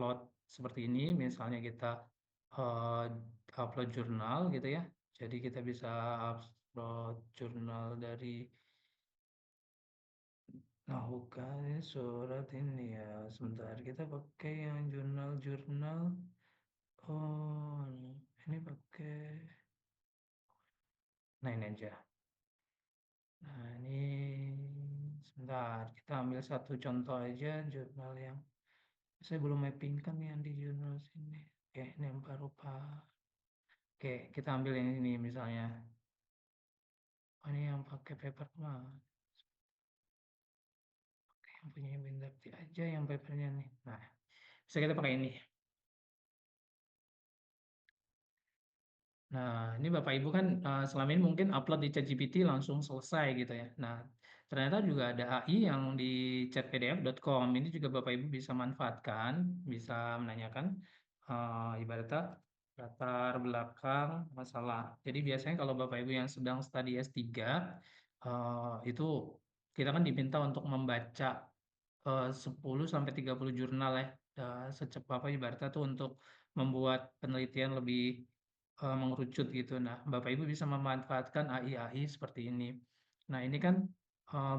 upload seperti ini, misalnya kita uh, upload jurnal gitu ya. Jadi kita bisa upload jurnal dari, nah bukan surat ini ya. Sebentar, kita pakai yang jurnal-jurnal. Oh, ini pakai, nah ini aja. Nah ini sebentar, kita ambil satu contoh aja jurnal yang saya belum mappingkan yang di jurnal sini. Oke, ini yang baru Pak. Oke, kita ambil yang ini misalnya. Oh, ini yang pakai paper mah. Oke, yang punya Bindakti aja yang papernya nih. Nah, bisa kita pakai ini. Nah, ini Bapak Ibu kan selama ini mungkin upload di ChatGPT langsung selesai gitu ya. Nah, ternyata juga ada AI yang di chatpdf.com. Ini juga Bapak Ibu bisa manfaatkan, bisa menanyakan ibaratnya latar belakang masalah. Jadi biasanya kalau Bapak Ibu yang sedang studi S3 itu kita kan diminta untuk membaca 10 sampai 30 jurnal ya. Secepat apa ibaratnya tuh untuk membuat penelitian lebih mengerucut gitu. Nah, Bapak Ibu bisa memanfaatkan AI-AI seperti ini. Nah, ini kan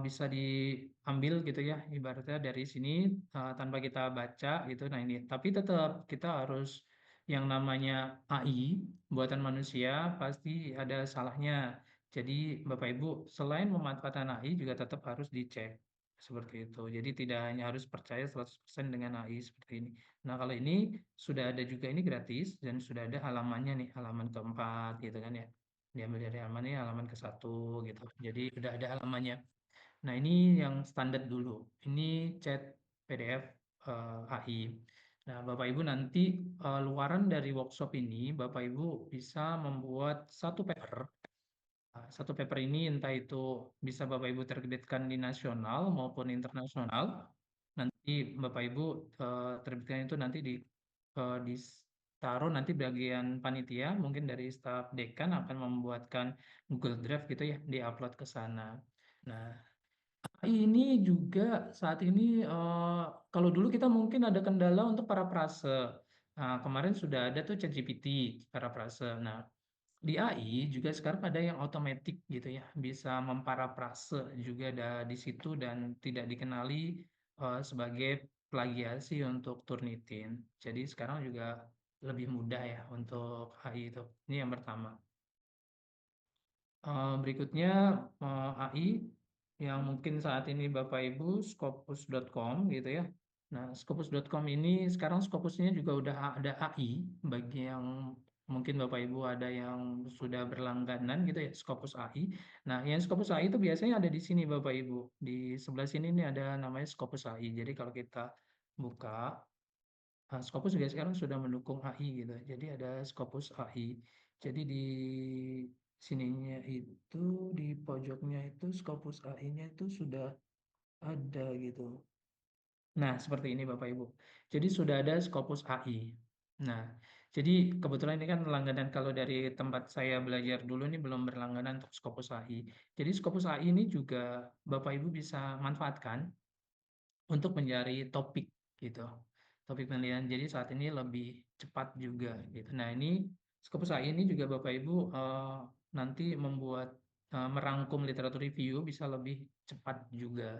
bisa diambil gitu ya, ibaratnya dari sini tanpa kita baca gitu. Nah, ini tapi tetap kita harus yang namanya AI buatan manusia pasti ada salahnya. Jadi, Bapak Ibu selain memanfaatkan AI juga tetap harus dicek seperti itu. Jadi tidak hanya harus percaya 100% dengan AI seperti ini. Nah, kalau ini sudah ada juga, ini gratis dan sudah ada halamannya nih, halaman keempat gitu kan ya. Diambil dari halaman ini, halaman ke-1 gitu. Jadi udah ada halamannya. Nah, ini yang standar dulu. Ini chat PDF AI. Nah, Bapak Ibu nanti luaran dari workshop ini, Bapak Ibu bisa membuat satu paper. Nah, satu paper ini entah itu bisa Bapak Ibu terbitkan di nasional maupun internasional. Nanti Bapak Ibu terbitkan itu nanti ditaruh nanti bagian panitia mungkin dari staf dekan akan membuatkan Google Drive gitu ya, diupload ke sana. Nah, ini juga saat ini kalau dulu kita mungkin ada kendala untuk parafrase. Nah, kemarin sudah ada tuh ChatGPT parafrase. Nah, di AI juga sekarang ada yang otomatis gitu ya, bisa memparafrase juga ada di situ dan tidak dikenali sebagai plagiasi untuk Turnitin. Jadi sekarang juga lebih mudah ya untuk AI itu. Ini yang pertama. Berikutnya AI yang mungkin saat ini Bapak Ibu Scopus.com gitu ya. Nah, Scopus.com ini sekarang Scopusnya juga udah ada AI bagi yang mungkin Bapak Ibu ada yang sudah berlangganan gitu ya Scopus AI. Nah, yang Scopus AI itu biasanya ada di sini Bapak Ibu. Di sebelah sini ini ada namanya Scopus AI. Jadi kalau kita buka Scopus juga sekarang sudah mendukung AI gitu. Jadi ada Scopus AI. Jadi di sininya itu di pojoknya itu Scopus AI-nya itu sudah ada gitu. Nah, seperti ini Bapak Ibu. Jadi sudah ada Scopus AI. Nah, jadi kebetulan ini kan langganan kalau dari tempat saya belajar dulu ini belum berlangganan untuk Scopus AI. Jadi Scopus AI ini juga Bapak Ibu bisa manfaatkan untuk mencari topik gitu. Topik penelitian. Jadi saat ini lebih cepat juga gitu. Nah, ini Scopus AI ini juga Bapak Ibu nanti membuat merangkum literatur review bisa lebih cepat juga.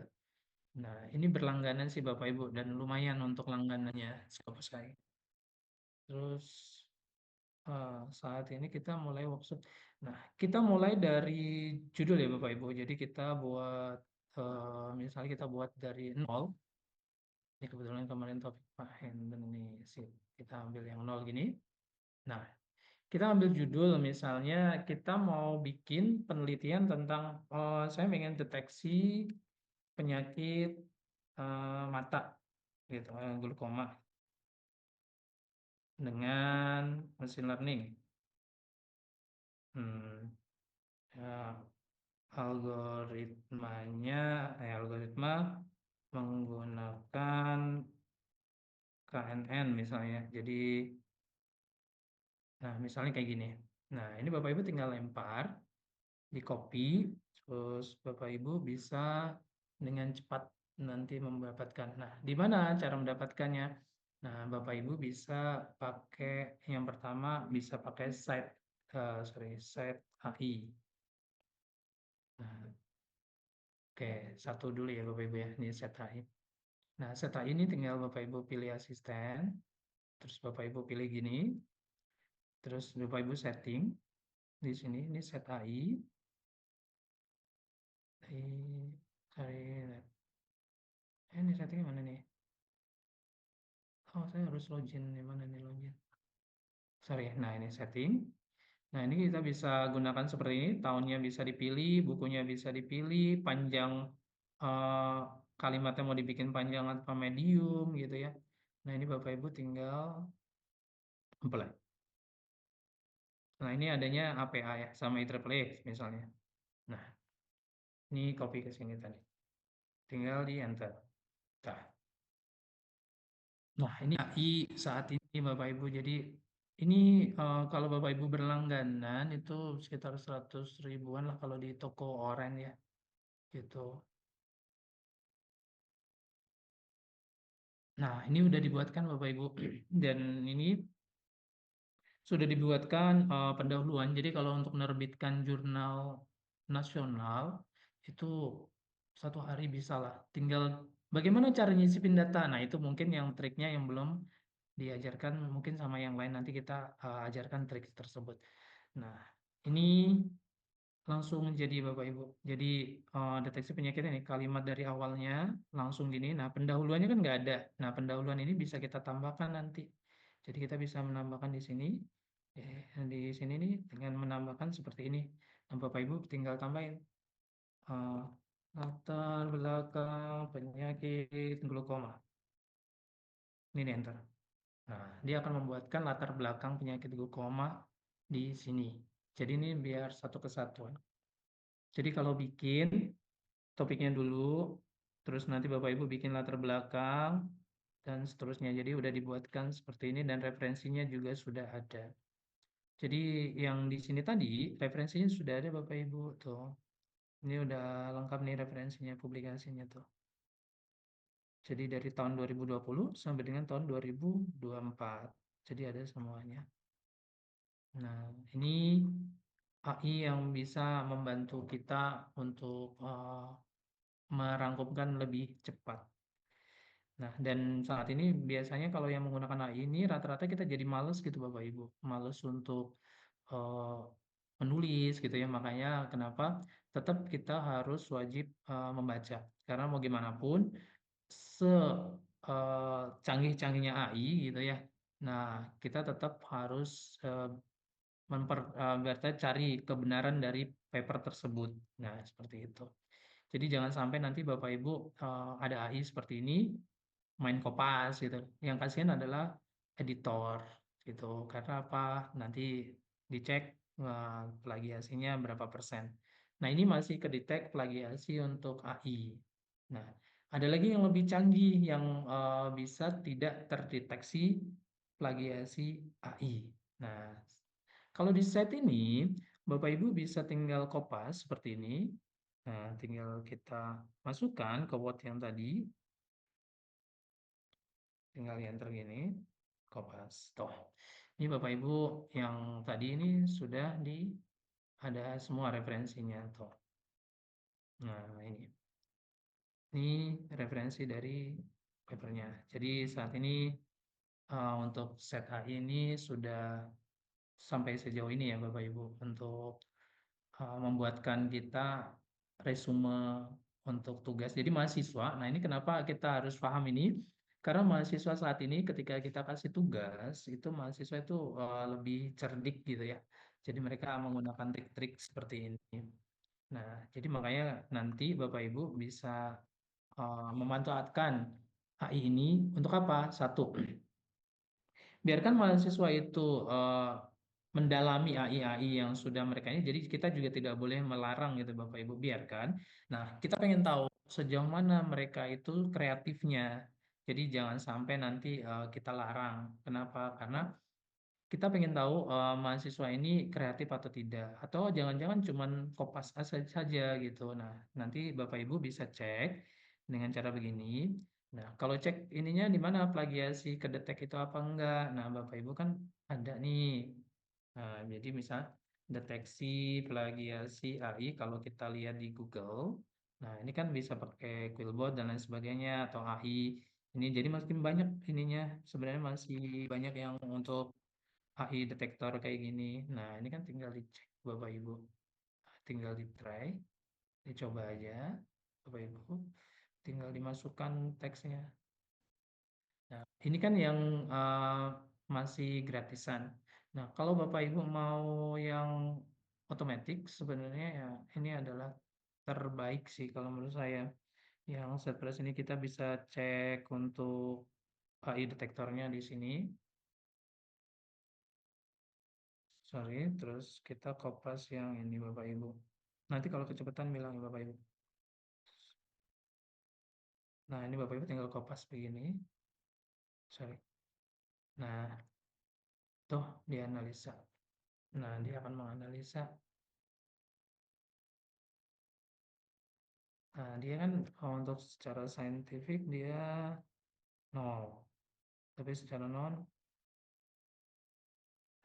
Nah, ini berlangganan sih Bapak Ibu dan lumayan untuk langganannya Scopus AI. Terus saat ini kita mulai workshop. Nah, kita mulai dari judul ya Bapak Ibu. Jadi kita buat misalnya kita buat dari nol. Ini kebetulan kemarin topik Pak Hendon nih, sip. Kita ambil yang nol gini. Nah, kita ambil judul misalnya kita mau bikin penelitian tentang, saya ingin deteksi penyakit mata gitu, glaukoma dengan machine learning. Hmm, ya, algoritmanya, algoritma menggunakan KNN misalnya. Jadi nah, misalnya kayak gini. Nah, ini Bapak Ibu tinggal lempar, di copy, terus Bapak Ibu bisa dengan cepat nanti mendapatkan. Nah, di mana cara mendapatkannya? Nah, Bapak Ibu bisa pakai yang pertama bisa pakai site AI. Nah, oke, satu dulu ya Bapak Ibu ya, ini site AI. Nah, site AI ini tinggal Bapak Ibu pilih asisten, terus Bapak Ibu pilih gini, terus Bapak Ibu setting di sini, ini set AI. Cari, ini settingnya mana nih? Oh, saya harus login, di mana nih login? Sorry, nah ini setting. Nah, ini kita bisa gunakan seperti ini, tahunnya bisa dipilih, bukunya bisa dipilih, panjang eh, kalimatnya mau dibikin panjang atau medium gitu ya. Nah, ini Bapak Ibu tinggal apply. Nah, ini adanya APA ya, sama IEEE misalnya. Nah, ini copy ke sini tadi. Tinggal di enter. Nah, ini AI saat ini Bapak Ibu. Jadi ini kalau Bapak Ibu berlangganan itu sekitar 100 ribuan lah kalau di toko oren ya gitu. Nah, ini udah dibuatkan Bapak Ibu dan ini sudah dibuatkan pendahuluan. Jadi kalau untuk menerbitkan jurnal nasional itu 1 hari bisa lah. Tinggal bagaimana cara nyisipin data. Nah, itu mungkin yang triknya yang belum diajarkan mungkin sama yang lain nanti kita ajarkan trik tersebut. Nah, ini langsung jadi Bapak Ibu. Jadi deteksi penyakit ini kalimat dari awalnya langsung gini. Nah, pendahuluannya kan nggak ada. Nah, pendahuluan ini bisa kita tambahkan nanti. Jadi kita bisa menambahkan di sini. Di sini nih dengan menambahkan seperti ini. Nah, Bapak Ibu tinggal tambahin eh, latar belakang penyakit glaukoma. Ini nih, enter. Nah, dia akan membuatkan latar belakang penyakit glaukoma di sini. Jadi ini biar satu kesatuan. Jadi kalau bikin topiknya dulu, terus nanti Bapak Ibu bikin latar belakang, dan seterusnya. Jadi udah dibuatkan seperti ini dan referensinya juga sudah ada. Jadi yang di sini tadi referensinya sudah ada Bapak Ibu tuh. Ini udah lengkap nih referensinya, publikasinya tuh. Jadi dari tahun 2020 sampai dengan tahun 2024. Jadi ada semuanya. Nah, ini AI yang bisa membantu kita untuk merangkumkan lebih cepat. Nah, dan saat ini biasanya kalau yang menggunakan AI ini rata-rata kita jadi males gitu Bapak Ibu. Males untuk eh, menulis gitu ya. Makanya kenapa tetap kita harus wajib membaca. Karena mau gimana pun se canggih-canggihnya AI gitu ya. Nah, kita tetap harus eh, berarti cari kebenaran dari paper tersebut. Nah, seperti itu. Jadi jangan sampai nanti Bapak Ibu ada AI seperti ini main kopas gitu. Yang kasihan adalah editor gitu. Karena apa? Nanti dicek plagiasinya berapa persen. Nah, ini masih kedetek plagiasi untuk AI. Nah, ada lagi yang lebih canggih yang bisa tidak terdeteksi plagiasi AI. Nah, kalau di set ini, Bapak Ibu bisa tinggal kopas seperti ini. Nah, tinggal kita masukkan ke Word yang tadi, tinggal enter gini, kopas. Toh, ini Bapak Ibu yang tadi ini sudah ada semua referensinya. Toh, nah ini referensi dari papernya. Jadi saat ini untuk set AI ini sudah sampai sejauh ini ya Bapak Ibu untuk membuatkan kita resume untuk tugas. Jadi mahasiswa, nah ini kenapa kita harus paham ini? Karena mahasiswa saat ini ketika kita kasih tugas, itu mahasiswa itu lebih cerdik gitu ya. Jadi mereka menggunakan trik-trik seperti ini. Nah, jadi makanya nanti Bapak Ibu bisa memanfaatkan AI ini untuk apa? Satu, biarkan mahasiswa itu eh, mendalami AI-AI yang sudah mereka ini. Jadi kita juga tidak boleh melarang gitu Bapak Ibu, biarkan. Nah, kita pengen tahu sejauh mana mereka itu kreatifnya. Jadi jangan sampai nanti kita larang. Kenapa? Karena kita pengen tahu mahasiswa ini kreatif atau tidak. Atau jangan-jangan cuman kopas saja gitu. Nah, nanti Bapak Ibu bisa cek dengan cara begini. Nah, kalau cek ininya di mana plagiasi kedetek itu apa enggak? Nah, Bapak Ibu kan ada nih. Nah, jadi misal deteksi plagiasi AI kalau kita lihat di Google. Nah, ini kan bisa pakai Quillbot dan lain sebagainya atau AI. Ini jadi masih banyak ininya. Sebenarnya masih banyak yang untuk AI detektor kayak gini. Nah, ini kan tinggal dicek Bapak Ibu. Tinggal di try, dicoba aja Bapak Ibu. Tinggal dimasukkan teksnya. Nah, ini kan yang masih gratisan. Nah, kalau Bapak Ibu mau yang otomatis, sebenarnya ya ini adalah terbaik sih kalau menurut saya. Yang WordPress ini kita bisa cek untuk AI detektornya di sini. Sorry, terus kita kopas yang ini Bapak Ibu. Nanti kalau kecepatan bilang ya Bapak Ibu. Nah, ini Bapak Ibu tinggal kopas begini. Sorry. Nah, tuh dianalisa. Nah, dia akan menganalisa. Nah, dia kan untuk secara saintifik dia nol, tapi secara non,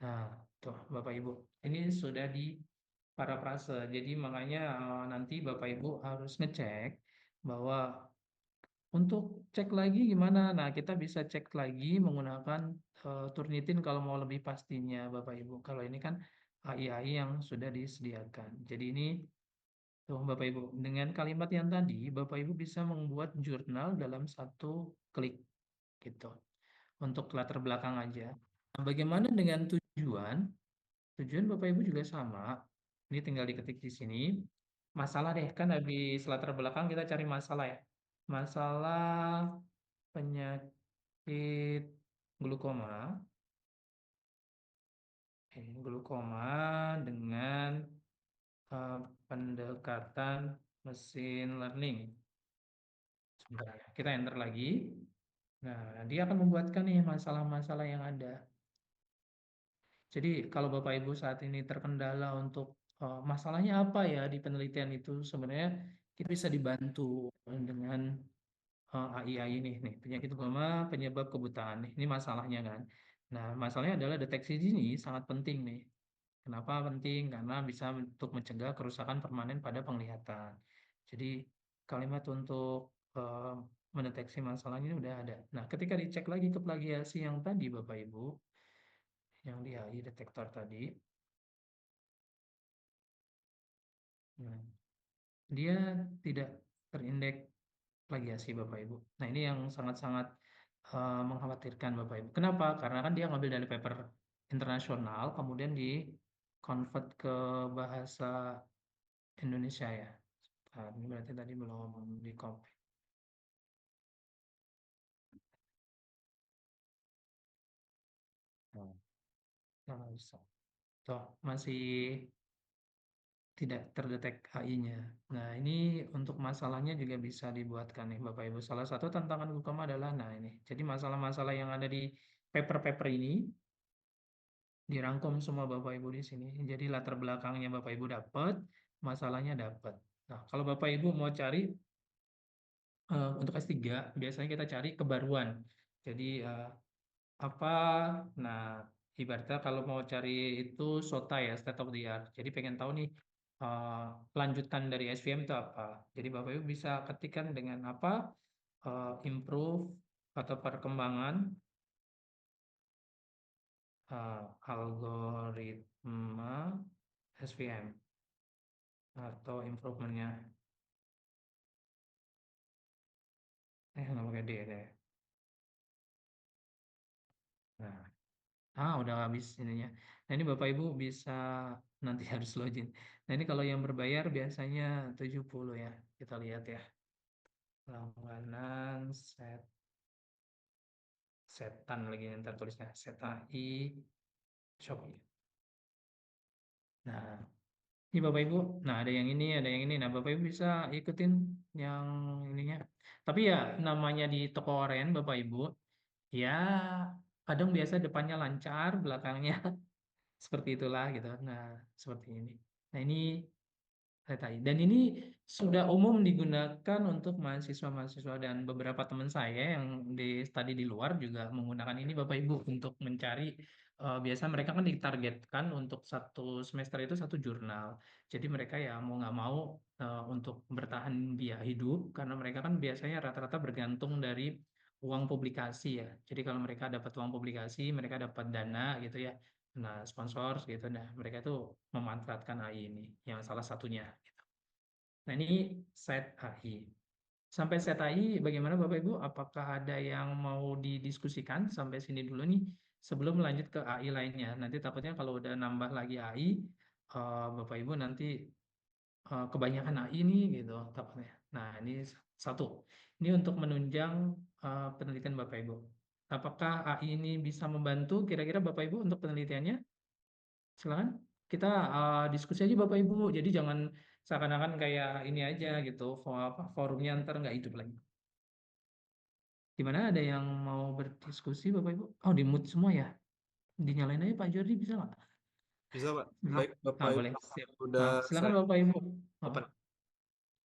nah, tuh Bapak Ibu, ini sudah di parafrase. Jadi makanya nanti Bapak Ibu harus ngecek bahwa untuk cek lagi gimana. Nah, kita bisa cek lagi menggunakan Turnitin kalau mau lebih pastinya Bapak Ibu. Kalau ini kan AI yang sudah disediakan. Jadi ini tuh Bapak Ibu, dengan kalimat yang tadi, Bapak Ibu bisa membuat jurnal dalam satu klik gitu. Untuk latar belakang aja. Nah, bagaimana dengan tujuan? Tujuan Bapak Ibu juga sama. Ini tinggal diketik di sini. Masalah deh, kan habis latar belakang kita cari masalah ya. Masalah penyakit glukoma, glukoma dengan eh, pendekatan mesin learning. Sebentar ya, kita enter lagi. Nah, dia akan membuatkan nih masalah-masalah yang ada. Jadi kalau Bapak Ibu saat ini terkendala untuk masalahnya apa ya di penelitian itu, sebenarnya kita bisa dibantu dengan AI ini nih, penyakit gloma penyebab kebutaan nih. Ini masalahnya kan. Nah, masalahnya adalah deteksi dini sangat penting nih. Kenapa penting? Karena bisa untuk mencegah kerusakan permanen pada penglihatan. Jadi kalimat untuk eh, mendeteksi masalahnya ini udah ada. Nah, ketika dicek lagi ke plagiasi yang tadi Bapak Ibu, yang di AI detektor tadi, nah, dia tidak terindeks plagiasi Bapak Ibu. Nah, ini yang sangat-sangat mengkhawatirkan Bapak Ibu. Kenapa? Karena kan dia ngambil dari paper internasional, kemudian di convert ke bahasa Indonesia ya. Nah, ini berarti tadi belum di copy. Nah, nggak bisa. Toh, masih tidak terdetek AI-nya. Nah, ini untuk masalahnya juga bisa dibuatkan nih Bapak Ibu. Salah satu tantangan utama adalah, nah ini. Jadi masalah-masalah yang ada di paper-paper ini dirangkum semua Bapak Ibu di sini. Jadi latar belakangnya Bapak Ibu dapat, masalahnya dapat. Nah, kalau Bapak Ibu mau cari untuk S3, biasanya kita cari kebaruan. Jadi apa, nah ibaratnya kalau mau cari itu SOTA ya, state of the art. Jadi pengen tahu nih eh, kelanjutan dari SVM itu apa. Jadi Bapak Ibu bisa ketikkan dengan apa, improve atau perkembangan algoritma SVM atau improvementnya. Nggak pakai D deh. Nah, udah habis ininya. Nah, ini Bapak Ibu bisa nanti harus login. Nah, ini kalau yang berbayar biasanya 70 ya. Kita lihat ya. Langganan setan lagi ntar tulisnya. Set AI shop. Nah, ini Bapak Ibu. Nah, ada yang ini, ada yang ini. Nah, Bapak Ibu bisa ikutin yang ininya. Tapi ya namanya di toko oren Bapak Ibu, ya kadang biasa depannya lancar, belakangnya seperti itulah gitu. Nah, seperti ini. Nah, ini AI. Dan ini sudah umum digunakan untuk mahasiswa-mahasiswa dan beberapa teman saya yang di studi di luar juga menggunakan ini Bapak Ibu untuk mencari biasa mereka kan ditargetkan untuk satu semester itu satu jurnal. Jadi mereka ya mau nggak mau untuk bertahan biaya hidup karena mereka kan biasanya rata-rata bergantung dari uang publikasi ya. Jadi kalau mereka dapat uang publikasi, mereka dapat dana gitu ya. Nah, sponsor gitu. Nah, mereka itu memanfaatkan AI ini, yang salah satunya. Nah, ini set AI. Sampai set AI, bagaimana Bapak Ibu? Apakah ada yang mau didiskusikan sampai sini dulu nih, sebelum lanjut ke AI lainnya? Nanti takutnya kalau udah nambah lagi AI, Bapak Ibu nanti kebanyakan AI nih gitu takutnya. Nah, ini satu. Ini untuk menunjang penelitian Bapak Ibu. Apakah AI ini bisa membantu kira-kira Bapak Ibu untuk penelitiannya? Silakan kita diskusi aja Bapak Ibu. Jadi jangan seakan-akan kayak ini aja gitu. Forumnya ntar nggak hidup lagi. Gimana ada yang mau berdiskusi Bapak Ibu? Oh di mute semua ya? Dinyalain aja Pak Jordi bisa nggak? Bisa, Pak. Nah, Baik, Bapak Ibu. boleh. Siap. Udah Silakan saya Bapak Ibu. Oh, open.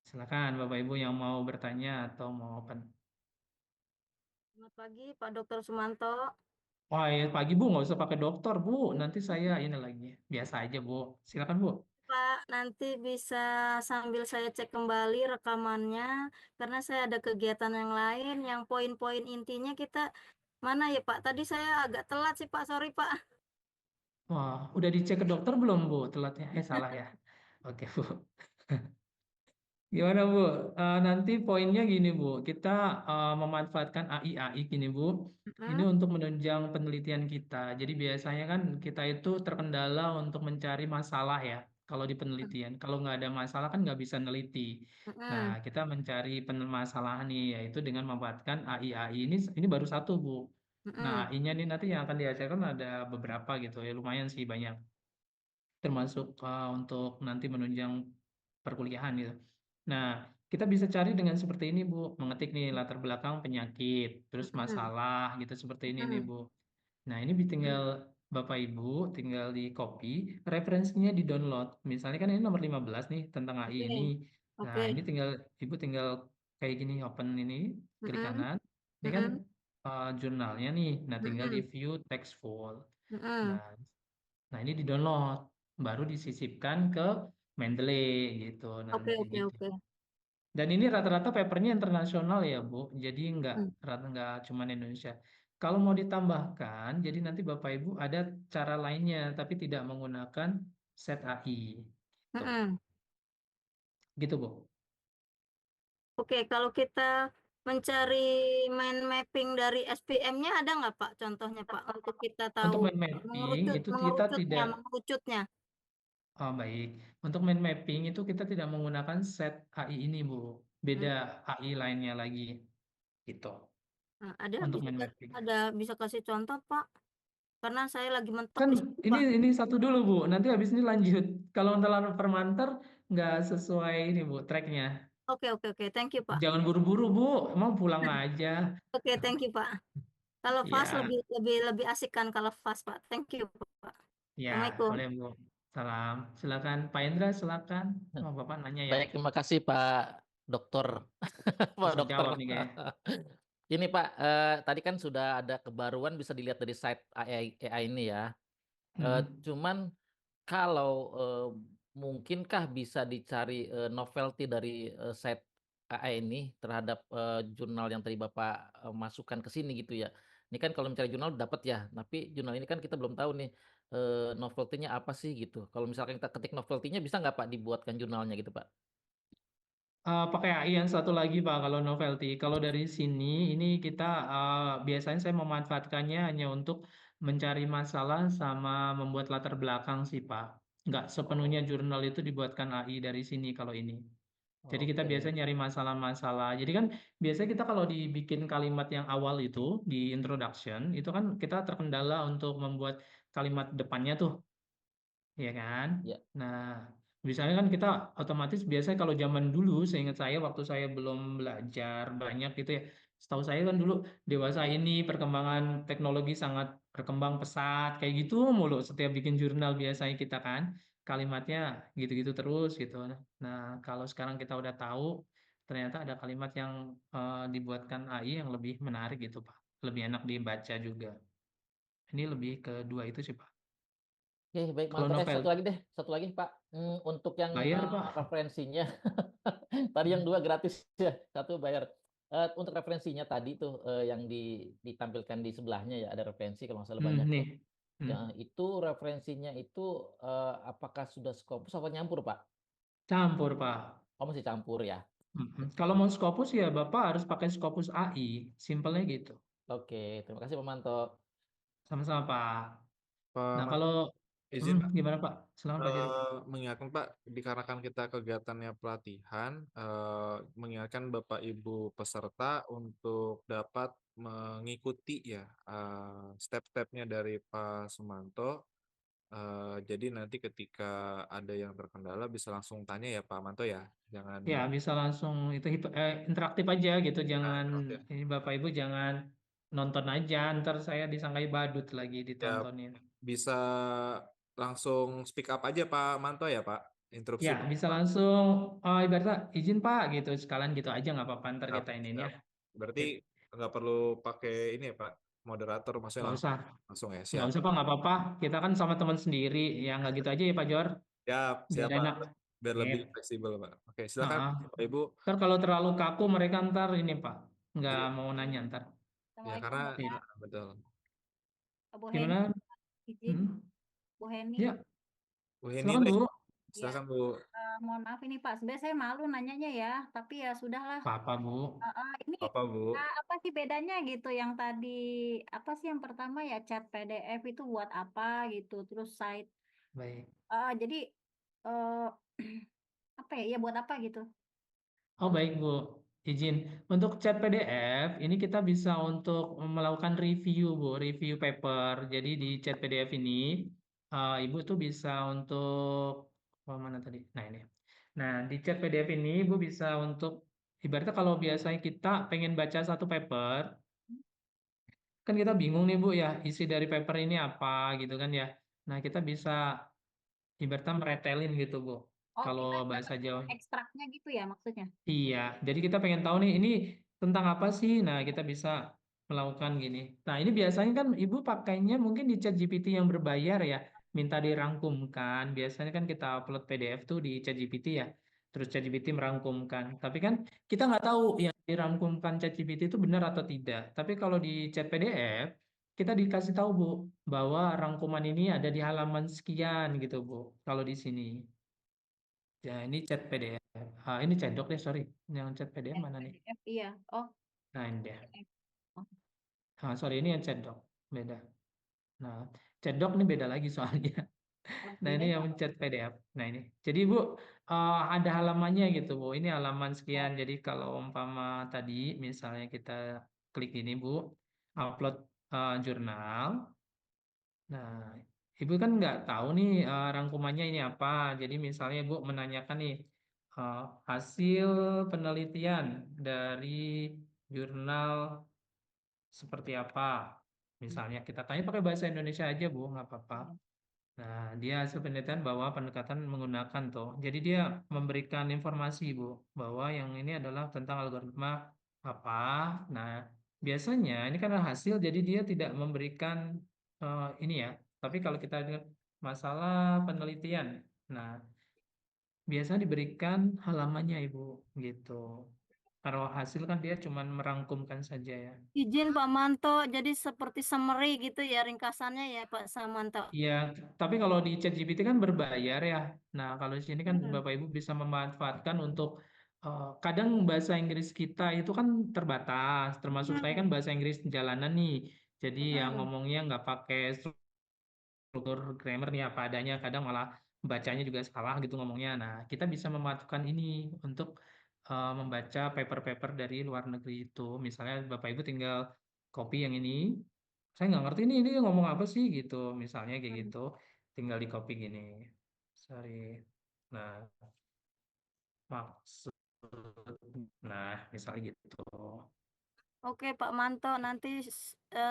silakan Bapak Ibu yang mau bertanya atau mau open. Selamat pagi, Pak Dr. Sumanto. Wah, ya, pagi Bu, nggak usah pakai dokter Bu. Nanti saya ini lagi. Biasa aja Bu. Silakan Bu. Pak, nanti bisa sambil saya cek kembali rekamannya, karena saya ada kegiatan yang lain, yang poin-poin intinya kita mana ya Pak? Tadi saya agak telat sih Pak, sorry Pak. Wah, udah dicek ke dokter belum Bu? Telatnya? Salah ya. Oke Bu. Gimana Bu? Nanti poinnya gini Bu, kita memanfaatkan AI gini Bu. Ini Mm-mm, untuk menunjang penelitian kita. Jadi biasanya kan kita itu terkendala untuk mencari masalah ya. Kalau di penelitian, kalau nggak ada masalah kan nggak bisa neliti. Nah, mm-mm, kita mencari permasalahan nih, yaitu dengan memanfaatkan AI ini baru satu Bu. Nah, mm-mm, AI-nya nih nanti yang akan diajarkan ada beberapa gitu ya, lumayan sih banyak termasuk untuk nanti menunjang perkuliahan gitu. Nah, kita bisa cari dengan seperti ini, Bu. Mengetik nih latar belakang penyakit, terus mm-mm, masalah gitu seperti ini nih, mm-mm, Bu. Nah, ini tinggal Bapak Ibu tinggal di copy, referensinya di download. Misalnya kan ini nomor 15 nih tentang AI oke, ini. Nah, oke, ini Ibu tinggal kayak gini open ini, klik mm-mm, kanan. Ini kan mm-mm, jurnalnya nih. Nah, tinggal di mm-mm, view text full. mm-mm. Nah, Nah, ini di-download, baru disisipkan ke Mendeley gitu Oke, nanti oke, gitu. oke. Dan ini rata-rata papernya internasional ya, Bu. Jadi Mm, nggak cuma Indonesia. Kalau mau ditambahkan, jadi nanti Bapak Ibu ada cara lainnya, tapi tidak menggunakan set AI. Gitu, mm-mm. gitu Bu. Oke, kalau kita mencari mind mapping dari SPM-nya ada nggak Pak contohnya Pak untuk kita tahu Untuk mind mapping itu kita mengerucutnya, tidak, mengerucutnya. oh baik. Untuk mind mapping itu kita tidak menggunakan set AI ini, Bu. Beda Hmm. AI lainnya lagi, gitu. Nah, ada Untuk bisa mind mapping. bisa kasih contoh Pak? Karena saya lagi mentok Kan di situ ini Pak. ini satu dulu Bu, nanti habis ini lanjut. Kalau untuk permanter nggak sesuai ini Bu tracknya. Oke oke oke, thank you Pak. Jangan buru-buru Bu, mau pulang aja. Oke, thank you Pak. Kalau fast Ya, lebih lebih lebih asik kan kalau fast Pak. Thank you Pak. ya Assalamualaikum. boleh Bu. Salam, silakan Pak Indra, silakan. Oh, Bapak nanya ya, Baik, terima kasih Pak Dokter. Pak langsung Dokter. jawab nih kayaknya. Ini Pak, tadi kan sudah ada kebaruan bisa dilihat dari site AI ini ya. Hmm. Cuman kalau mungkinkah bisa dicari novelty dari site AI ini terhadap jurnal yang tadi Bapak masukkan ke sini gitu ya. Ini kan kalau mencari jurnal dapat ya, tapi jurnal ini kan kita belum tahu nih novelty-nya apa sih gitu. Kalau misalkan kita ketik novelty-nya bisa nggak Pak dibuatkan jurnalnya gitu Pak? Pakai AI yang satu lagi Pak, kalau novelty. Kalau dari sini, ini kita biasanya saya memanfaatkannya hanya untuk mencari masalah sama membuat latar belakang sih Pak. Nggak sepenuhnya Oh, jurnal itu dibuatkan AI dari sini kalau ini. Jadi kita oke. biasanya nyari masalah-masalah. Jadi kan biasanya kita kalau dibikin kalimat yang awal itu di introduction, itu kan kita terkendala untuk membuat kalimat depannya tuh ya kan? Ya. Nah, misalnya kan kita otomatis biasanya kalau zaman dulu, seingat saya waktu saya belum belajar banyak gitu ya, setahu saya kan dulu dewasa ini perkembangan teknologi sangat berkembang pesat, kayak gitu mulu setiap bikin jurnal biasanya kita kan. kalimatnya gitu-gitu terus gitu. Nah, kalau sekarang kita udah tahu, ternyata ada kalimat yang dibuatkan AI yang lebih menarik gitu, Pak. Lebih enak dibaca juga. Ini lebih ke dua itu sih, Pak. Oke, baik Kalau mantap. novel, Satu lagi deh, satu lagi Pak. Untuk yang bayar, Pak. referensinya, tadi yang 2 gratis ya, satu bayar. Untuk referensinya tadi tuh yang ditampilkan di sebelahnya ya, ada referensi kalau nggak salah banyak tuh. Nih. Hmm. Ya, itu referensinya itu apakah sudah Scopus atau nyampur Pak? Campur, Pak. Oh masih campur ya. Kalau mau Scopus ya Bapak harus pakai Scopus AI. Simpelnya gitu. Oke, terima kasih Pak Manto. Sama-sama, Pak. Pak Nah, Mat, kalau izin Pak. gimana, Pak? Silakan, Pak Jerry. Mengingatkan Pak, dikarenakan kita kegiatannya pelatihan, mengingatkan Bapak Ibu peserta untuk dapat mengikuti ya step-stepnya dari Pak Sumanto. Jadi nanti ketika ada yang terkendala bisa langsung tanya ya Pak Manto ya, jangan Ya, bisa langsung itu interaktif aja gitu. Jangan interaktif. ini Bapak Ibu jangan nonton aja. Ntar saya disangkai badut lagi Ya ditontonin. bisa langsung speak up aja Pak Manto ya Pak, interupsi Ya, Pak. bisa langsung ibaratnya izin Pak gitu. Sekalian gitu aja nggak apa-apa. Ntar Siap, kita iniin ya. siap. Berarti Gitu. nggak perlu pakai ini ya Pak, moderator, maksudnya Nggak langsung usah. langsung ya. Nggak Siap, usah Pak, nggak apa-apa. Kita kan sama teman sendiri. Ya nggak gitu aja ya Pak Jor. siap, Biar siap Pak. enak. Biar lebih Sip. fleksibel Pak. Oke, silakan Heeh. Bapak Ibu. Ntar kalau terlalu kaku mereka ntar ini Pak. Nggak Iya, mau nanya ntar. ya Assalamualaikum karena Sip. betul. Bu Heni, Gimana? izin Hmm? Bu Heni. Ya, Bu Heni, silakan Bu. Ya, silakan Bu. mohon maaf ini Pak. Sebenarnya saya malu nanyanya ya, tapi ya sudahlah. Apa Bu? Ini Apa Bu? apa sih bedanya gitu? Yang tadi apa sih yang pertama ya chat PDF itu buat apa gitu? Terus site. Baik. Jadi eh, apa ya? Ya buat apa gitu? Oh baik Bu. Izin. Untuk chat PDF, ini kita bisa untuk melakukan review Bu. Review paper. Jadi di chat PDF ini, Ibu tuh bisa untuk, oh mana tadi? Nah ini. Nah di chat PDF ini Ibu bisa untuk, ibaratnya kalau biasanya kita pengen baca satu paper, kan kita bingung nih Bu ya, isi dari paper ini apa gitu kan ya. Nah kita bisa ibaratnya meretelin gitu Bu. Oh, Kalau kita bahasa dapat Jawa. ekstraknya gitu ya maksudnya? Iya, jadi kita pengen tahu nih ini tentang apa sih? Nah, kita bisa melakukan gini. Nah, ini biasanya kan Ibu pakainya mungkin di ChatGPT yang berbayar ya, minta dirangkumkan. Biasanya kan kita upload PDF tuh di ChatGPT ya, terus ChatGPT merangkumkan. Tapi kan kita nggak tahu yang dirangkumkan ChatGPT itu benar atau tidak. Tapi kalau di chat PDF, kita dikasih tahu Bu, bahwa rangkuman ini ada di halaman sekian gitu Bu, kalau di sini. Ya, ini chat PDF. Ini chat doc deh, sorry. Yang chat PDF mana nih? PDF iya. Oh, Nah, ini dia. PDF. Oh, Sorry, ini yang chat doc. Beda. Nah, chat doc ini beda lagi soalnya. Nah, ini beda. yang chat PDF. Nah, ini. Jadi, Bu, ada halamannya gitu, Bu. Ini halaman sekian. Jadi, kalau umpama tadi, misalnya kita klik ini, Bu, upload jurnal. Nah, Ibu kan nggak tahu nih rangkumannya ini apa. Jadi misalnya Ibu menanyakan nih eh, hasil penelitian dari jurnal seperti apa. Misalnya kita tanya pakai bahasa Indonesia aja Bu, nggak apa-apa. Nah, dia hasil penelitian bahwa pendekatan menggunakan tuh. Jadi dia memberikan informasi Bu bahwa yang ini adalah tentang algoritma apa. Nah, biasanya ini karena hasil jadi dia tidak memberikan ini ya. Tapi kalau kita lihat masalah penelitian, nah biasa diberikan halamannya Ibu gitu. Kalau hasil kan dia cuma merangkumkan saja ya. Izin Pak Manto, jadi seperti summary gitu ya ringkasannya ya Pak Samanto. Iya, tapi kalau di ChatGPT kan berbayar ya. Nah, kalau di sini kan Hmm. Bapak Ibu bisa memanfaatkan untuk kadang bahasa Inggris kita itu kan terbatas, termasuk saya kan Hmm. bahasa Inggris jalanan nih. Jadi yang Hmm. ngomongnya nggak pakai struktur grammar nih apa adanya, kadang malah bacanya juga salah gitu ngomongnya. Nah, kita bisa memanfaatkan ini untuk membaca paper-paper dari luar negeri itu. Misalnya Bapak Ibu tinggal copy yang ini, saya nggak ngerti ini ngomong apa sih gitu misalnya kayak Hmm. gitu tinggal di copy gini sorry nah maksud nah misalnya gitu. Oke Pak Manto, nanti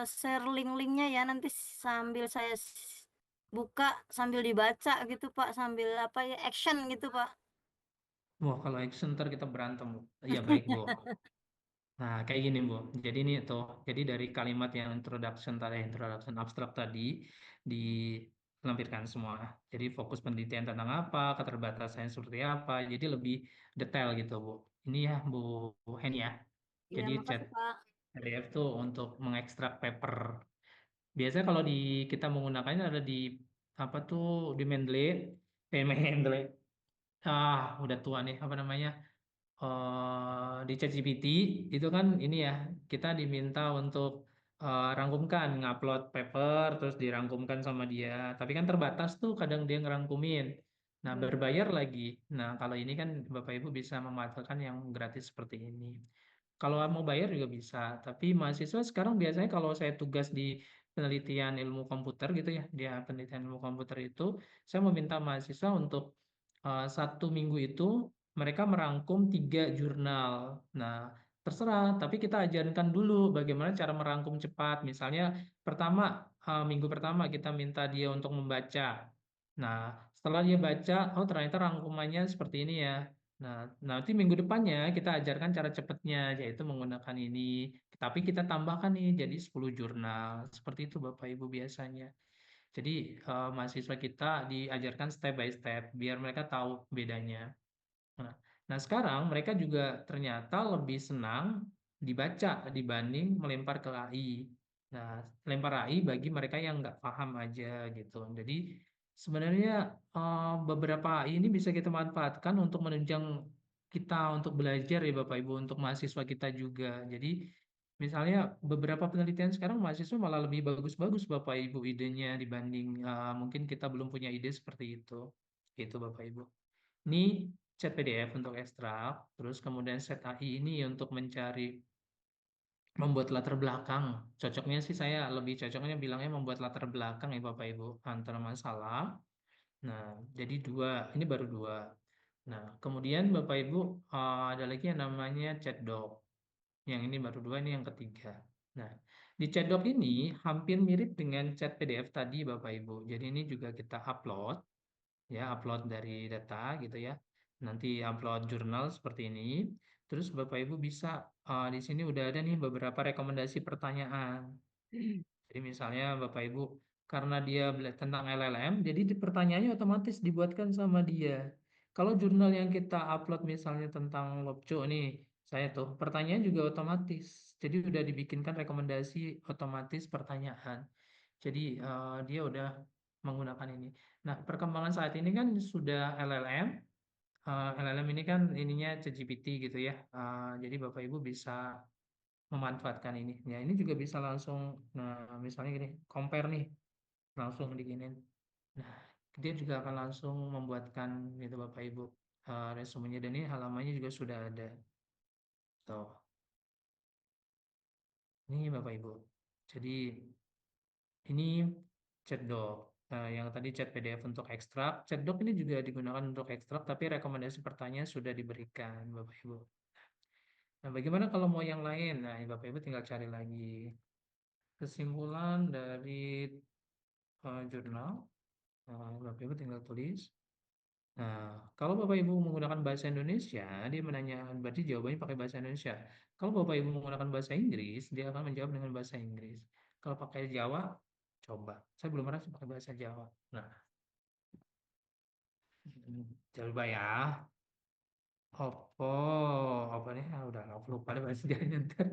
share link-linknya ya nanti sambil saya buka sambil dibaca gitu Pak, sambil apa ya, action gitu Pak. Wah, kalau action ntar kita berantem, Bu. Iya, baik, Bu. Nah, kayak gini, Bu. Jadi ini tuh, jadi dari kalimat yang introduction abstrak tadi dilampirkan semua. Jadi fokus penelitian tentang apa, keterbatasan seperti apa. Jadi lebih detail gitu, Bu. Ini ya, Bu Heni ya. Iya, Jadi chat makasih Pak. PDF tuh untuk mengekstrak paper. Biasanya kalau kita menggunakannya ada di apa tuh di Mendeley, Mendeley. Udah tua nih apa namanya? Di ChatGPT itu kan ini ya kita diminta untuk rangkumkan ngupload paper terus dirangkumkan sama dia tapi kan terbatas tuh kadang dia ngerangkumin nah Hmm. berbayar lagi nah kalau ini kan Bapak Ibu bisa memanfaatkan yang gratis seperti ini kalau mau bayar juga bisa tapi mahasiswa sekarang biasanya kalau saya tugas di penelitian ilmu komputer gitu ya dia penelitian ilmu komputer itu saya meminta mahasiswa untuk 1 minggu itu mereka merangkum 3 jurnal. Nah, terserah, tapi kita ajarkan dulu bagaimana cara merangkum cepat. Misalnya, minggu pertama kita minta dia untuk membaca. Nah, setelah dia baca, oh ternyata rangkumannya seperti ini ya. Nah, nanti minggu depannya kita ajarkan cara cepatnya, yaitu menggunakan ini. Tapi kita tambahkan nih jadi 10 jurnal. Seperti itu Bapak Ibu biasanya. Jadi mahasiswa kita diajarkan step by step biar mereka tahu bedanya. Nah, nah, sekarang mereka juga ternyata lebih senang dibaca dibanding melempar ke AI. Nah, lempar AI bagi mereka yang nggak paham aja gitu. Jadi sebenarnya beberapa AI ini bisa kita manfaatkan untuk menunjang kita untuk belajar ya Bapak Ibu, untuk mahasiswa kita juga. Jadi misalnya beberapa penelitian sekarang mahasiswa malah lebih bagus-bagus Bapak Ibu idenya dibanding mungkin kita belum punya ide seperti itu. Itu Bapak Ibu. Ini chat PDF untuk ekstrak, terus kemudian set AI ini untuk membuat latar belakang. Cocoknya sih saya lebih cocoknya bilangnya membuat latar belakang ya Bapak Ibu antara masalah. Nah, jadi dua, ini baru dua. Nah, kemudian Bapak Ibu ada lagi yang namanya chat doc. Yang ini baru dua, ini yang ketiga. Nah, di chat doc ini hampir mirip dengan chat PDF tadi Bapak Ibu. Jadi ini juga kita upload ya upload dari data gitu ya nanti upload jurnal seperti ini terus Bapak Ibu bisa di sini udah ada nih beberapa rekomendasi pertanyaan jadi misalnya Bapak Ibu karena dia belajar tentang LLM jadi pertanyaannya otomatis dibuatkan sama dia kalau jurnal yang kita upload misalnya tentang Lobco nih saya tuh pertanyaan juga otomatis jadi udah dibikinkan rekomendasi otomatis pertanyaan jadi dia udah menggunakan ini. Nah, perkembangan saat ini kan sudah LLM. LLM ini kan ininya ChatGPT gitu ya. Jadi Bapak Ibu bisa memanfaatkan ini. Ya, ini juga bisa langsung, nah misalnya gini, compare nih, langsung diginin. Nah, dia juga akan langsung membuatkan itu Bapak Ibu resumenya dan ini halamannya juga sudah ada. Tuh, ini Bapak Ibu. Jadi ini chat doc. Nah, yang tadi chat PDF untuk ekstrak, chat doc ini juga digunakan untuk ekstrak, tapi rekomendasi pertanyaan sudah diberikan, Bapak Ibu. Nah, bagaimana kalau mau yang lain? Nah, Bapak Ibu tinggal cari lagi kesimpulan dari jurnal. Nah, Bapak Ibu tinggal tulis. Nah, kalau Bapak Ibu menggunakan bahasa Indonesia, dia menanya, berarti jawabannya pakai bahasa Indonesia. Kalau Bapak Ibu menggunakan bahasa Inggris, dia akan menjawab dengan bahasa Inggris. Kalau pakai Jawa, coba. Saya belum pernah sih pakai bahasa Jawa. Nah, coba ya. Oppo, apa nih? Udah aku lupa deh bahasa Jawanya ntar.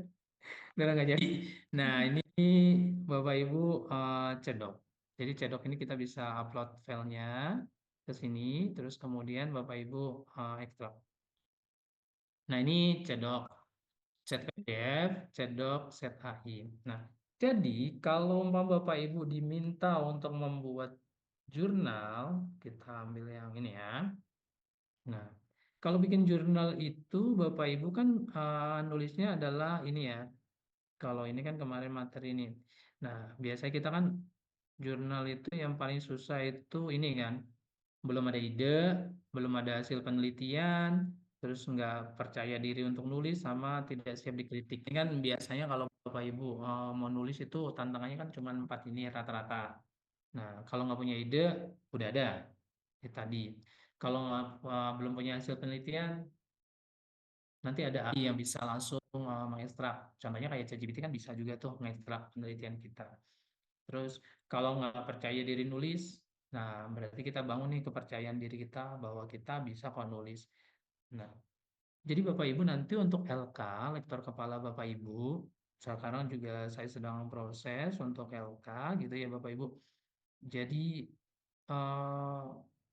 Udah nggak jadi. Nah, ini Bapak Ibu cedok. Jadi cedok ini kita bisa upload filenya ke sini, terus kemudian Bapak Ibu ekstrak. Nah, ini cedok, set PDF, cedok, set AI. Nah, jadi kalau Bapak Ibu diminta untuk membuat jurnal, kita ambil yang ini ya. Nah, kalau bikin jurnal itu Bapak Ibu kan nulisnya adalah ini ya. Kalau ini kan kemarin materi ini. Nah, biasanya kita kan jurnal itu yang paling susah itu ini kan. Belum ada ide, belum ada hasil penelitian, terus nggak percaya diri untuk nulis sama tidak siap dikritik. Ini kan biasanya kalau Bapak Ibu mau nulis itu tantangannya kan cuma 4 ini rata-rata. Nah, kalau nggak punya ide, udah ada. Tadi. Kalau belum punya hasil penelitian, nanti ada AI yang bisa langsung mengekstrak. Contohnya kayak ChatGPT kan bisa juga tuh mengekstrak penelitian kita. Terus kalau nggak percaya diri nulis, nah berarti kita bangun nih kepercayaan diri kita bahwa kita bisa kok nulis. Nah, jadi Bapak Ibu nanti untuk LK, lektor kepala Bapak Ibu, sekarang juga saya sedang proses untuk LK gitu ya Bapak Ibu. Jadi eh,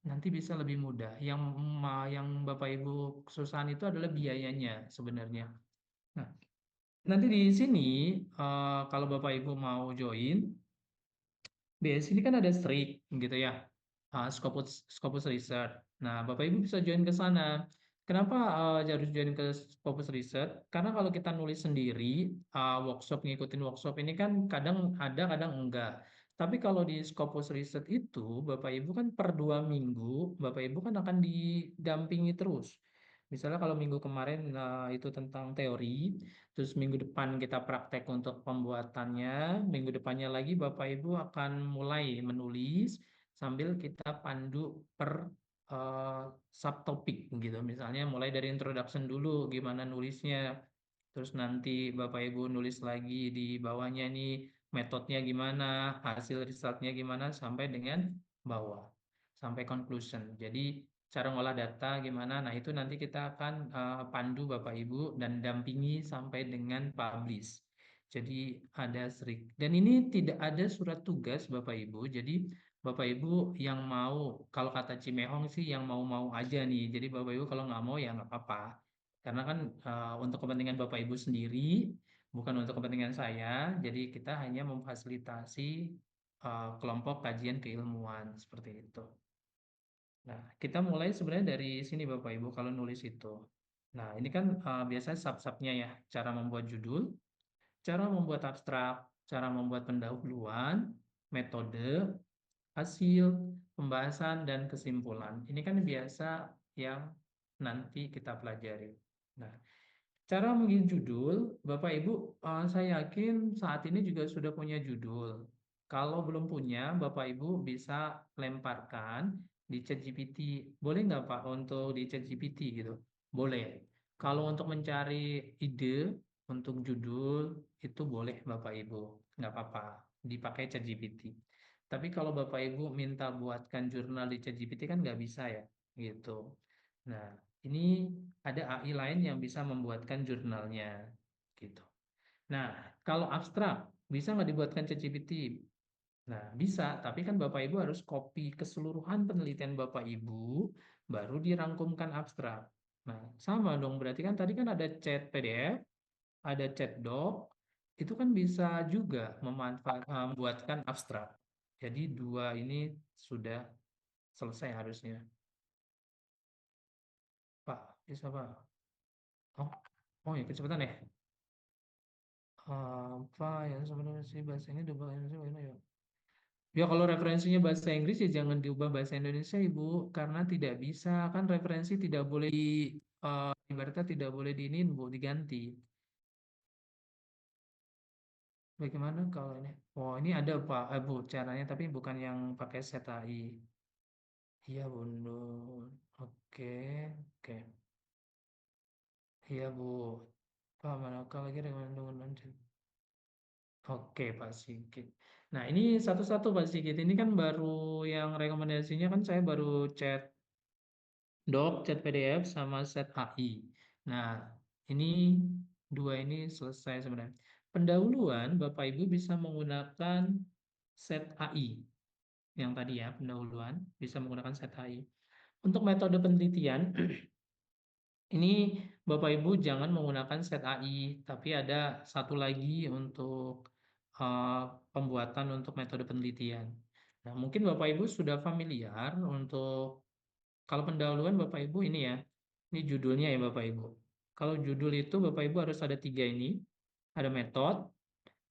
nanti bisa lebih mudah. Yang Bapak Ibu kesusahan itu adalah biayanya sebenarnya. Nah, nanti di sini kalau Bapak Ibu mau join, di sini kan ada Strik gitu ya, Scopus Research. Nah, Bapak Ibu bisa join ke sana. Kenapa harus join ke Scopus Research? Karena kalau kita nulis sendiri, ngikutin workshop ini kan kadang ada, kadang enggak. Tapi kalau di Scopus Research itu, Bapak Ibu kan per 2 minggu, Bapak Ibu kan akan didampingi terus. Misalnya kalau minggu kemarin itu tentang teori, terus minggu depan kita praktek untuk pembuatannya, minggu depannya lagi Bapak Ibu akan mulai menulis sambil kita pandu per subtopik gitu. Misalnya mulai dari introduction dulu gimana nulisnya, terus nanti Bapak Ibu nulis lagi di bawahnya nih metodenya gimana, hasil resultnya gimana sampai dengan bawah, sampai conclusion. Jadi cara ngolah data gimana, nah itu nanti kita akan pandu Bapak Ibu dan dampingi sampai dengan publish. Jadi ada SRIK. Dan ini tidak ada surat tugas Bapak Ibu, jadi Bapak Ibu yang mau, kalau kata Cimehong sih yang mau-mau aja nih. Jadi Bapak Ibu kalau nggak mau ya nggak apa-apa. Karena kan untuk kepentingan Bapak Ibu sendiri, bukan untuk kepentingan saya. Jadi kita hanya memfasilitasi kelompok kajian keilmuan seperti itu. Nah, kita mulai sebenarnya dari sini Bapak Ibu kalau nulis itu. Nah, ini kan biasanya sub-subnya ya, cara membuat judul, cara membuat abstrak, cara membuat pendahuluan, metode, hasil, pembahasan, dan kesimpulan. Ini kan biasa yang nanti kita pelajari. Nah, cara mengisi judul, Bapak Ibu, saya yakin saat ini juga sudah punya judul. Kalau belum punya, Bapak Ibu bisa lemparkan di ChatGPT. Boleh nggak Pak untuk di ChatGPT gitu? Boleh. Kalau untuk mencari ide untuk judul, itu boleh Bapak Ibu. Nggak apa-apa, dipakai ChatGPT. Tapi kalau Bapak Ibu minta buatkan jurnal di ChatGPT kan nggak bisa ya, gitu. Nah, ini ada AI lain yang bisa membuatkan jurnalnya, gitu. Nah, kalau abstrak, bisa nggak dibuatkan ChatGPT? Nah, bisa, tapi kan Bapak Ibu harus copy keseluruhan penelitian Bapak Ibu, baru dirangkumkan abstrak. Nah, sama dong, berarti kan tadi kan ada chat PDF, ada chat doc, itu kan bisa juga membuatkan abstrak. Jadi dua ini sudah selesai harusnya. Pak, bisa Pak? Oh, oh ya kecepatan ya. Apa yang sebenarnya sih bahasa ini diubah Indonesia bagaimana ya? Ya kalau referensinya bahasa Inggris ya jangan diubah bahasa Indonesia Ibu, karena tidak bisa kan referensi tidak boleh ibaratnya tidak boleh diinin Bu, diganti. Bagaimana kalau ini? Oh ini ada Pak, Bu caranya tapi bukan yang pakai set AI. Iya Bunda. Oke, oke. Iya Bu. Pak manakah lagi rekomendasi? Oke Pak Sigit. Nah ini satu-satu Pak Sigit. Ini kan baru yang rekomendasinya kan saya baru chat doc, chat PDF sama set AI. Nah ini dua ini selesai sebenarnya. Pendahuluan Bapak Ibu bisa menggunakan set AI. Yang tadi ya pendahuluan bisa menggunakan set AI. Untuk metode penelitian ini Bapak Ibu jangan menggunakan set AI, tapi ada satu lagi untuk pembuatan untuk metode penelitian. Nah, mungkin Bapak Ibu sudah familiar untuk kalau pendahuluan Bapak Ibu ini ya, ini judulnya ya Bapak Ibu. Kalau judul itu Bapak Ibu harus ada 3 ini, ada metode,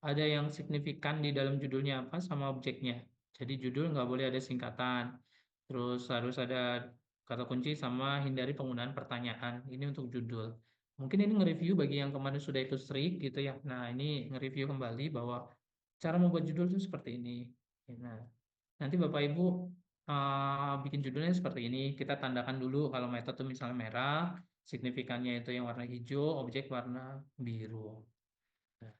ada yang signifikan di dalam judulnya apa sama objeknya. Jadi judul nggak boleh ada singkatan. Terus harus ada kata kunci sama hindari penggunaan pertanyaan. Ini untuk judul. Mungkin ini nge-review bagi yang kemarin sudah ikut strik gitu ya. Nah ini nge-review kembali bahwa cara membuat judul itu seperti ini. Nah Nanti Bapak Ibu bikin judulnya seperti ini. Kita tandakan dulu kalau metode misalnya merah, signifikannya itu yang warna hijau, objek warna biru. Nah,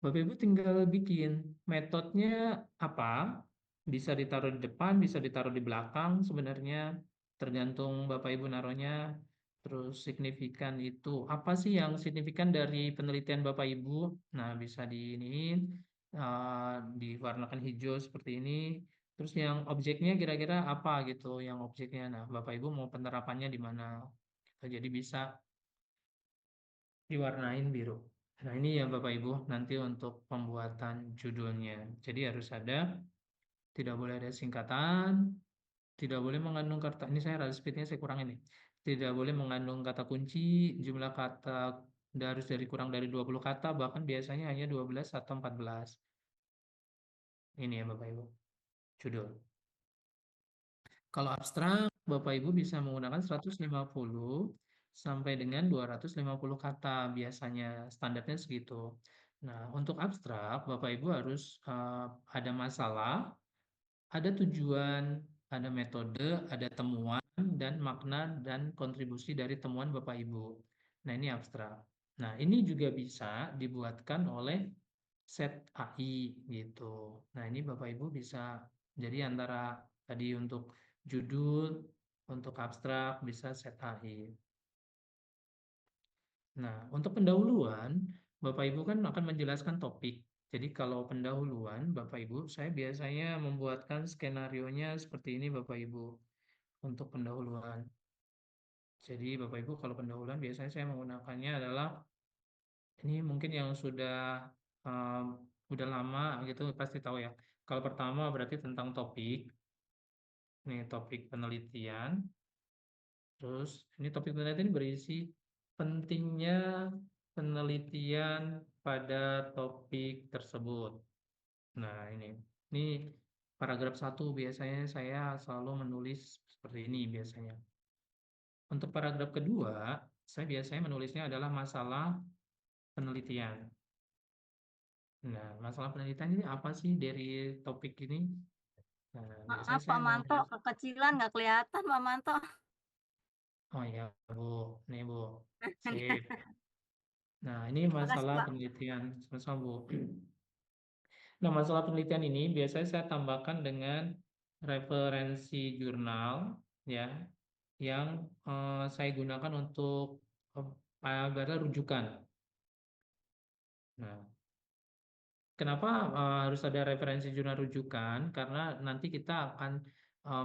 Bapak Ibu tinggal bikin metodenya apa, bisa ditaruh di depan, bisa ditaruh di belakang sebenarnya, tergantung Bapak Ibu naruhnya. Terus signifikan itu, apa sih yang signifikan dari penelitian Bapak Ibu? Nah, bisa diiniin, diwarnakan hijau seperti ini. Terus yang objeknya kira-kira apa gitu, yang objeknya. Nah, Bapak Ibu mau penerapannya di mana? Gitu. Jadi bisa diwarnain biru. Nah, ini ya Bapak Ibu, nanti untuk pembuatan judulnya. Jadi harus ada, tidak boleh ada singkatan, tidak boleh mengandung kata, ini saya rada speednya saya kurang ini. Tidak boleh mengandung kata kunci, jumlah kata harus kurang dari 20 kata, bahkan biasanya hanya 12 atau 14. Ini ya Bapak Ibu, judul. Kalau abstrak, Bapak Ibu bisa menggunakan 150 sampai dengan 250 kata biasanya, standarnya segitu. Nah, untuk abstrak, Bapak Ibu harus ada masalah, ada tujuan, ada metode, ada temuan, dan makna dan kontribusi dari temuan Bapak Ibu. Nah, ini abstrak. Nah, ini juga bisa dibuatkan oleh set AI gitu. Nah, ini Bapak Ibu bisa jadi antara tadi untuk judul, untuk abstrak bisa set AI. Nah, untuk pendahuluan, Bapak Ibu kan akan menjelaskan topik. Jadi kalau pendahuluan, Bapak Ibu, saya biasanya membuatkan skenarionya seperti ini Bapak Ibu untuk pendahuluan. Jadi Bapak Ibu kalau pendahuluan biasanya saya menggunakannya adalah ini mungkin yang udah lama gitu pasti tahu ya. Kalau pertama berarti tentang topik. Ini topik penelitian. Terus ini topik penelitian ini berisi pentingnya penelitian pada topik tersebut. Nah, ini paragraf 1 biasanya saya selalu menulis seperti ini biasanya. Untuk paragraf kedua, saya biasanya menulisnya adalah masalah penelitian. Nah, masalah penelitian ini apa sih dari topik ini? Nah, biasanya Maaf saya Pak Manto, menulis, kekecilan nggak kelihatan Pak Manto. oh ya Bu, nih Bu, sip. Nah, ini Makasih masalah Pak. penelitian, sama-sama Bu. Nah, masalah penelitian ini biasanya saya tambahkan dengan referensi jurnal, ya, yang saya gunakan untuk adalah rujukan. Nah, kenapa harus ada referensi jurnal rujukan? Karena nanti kita akan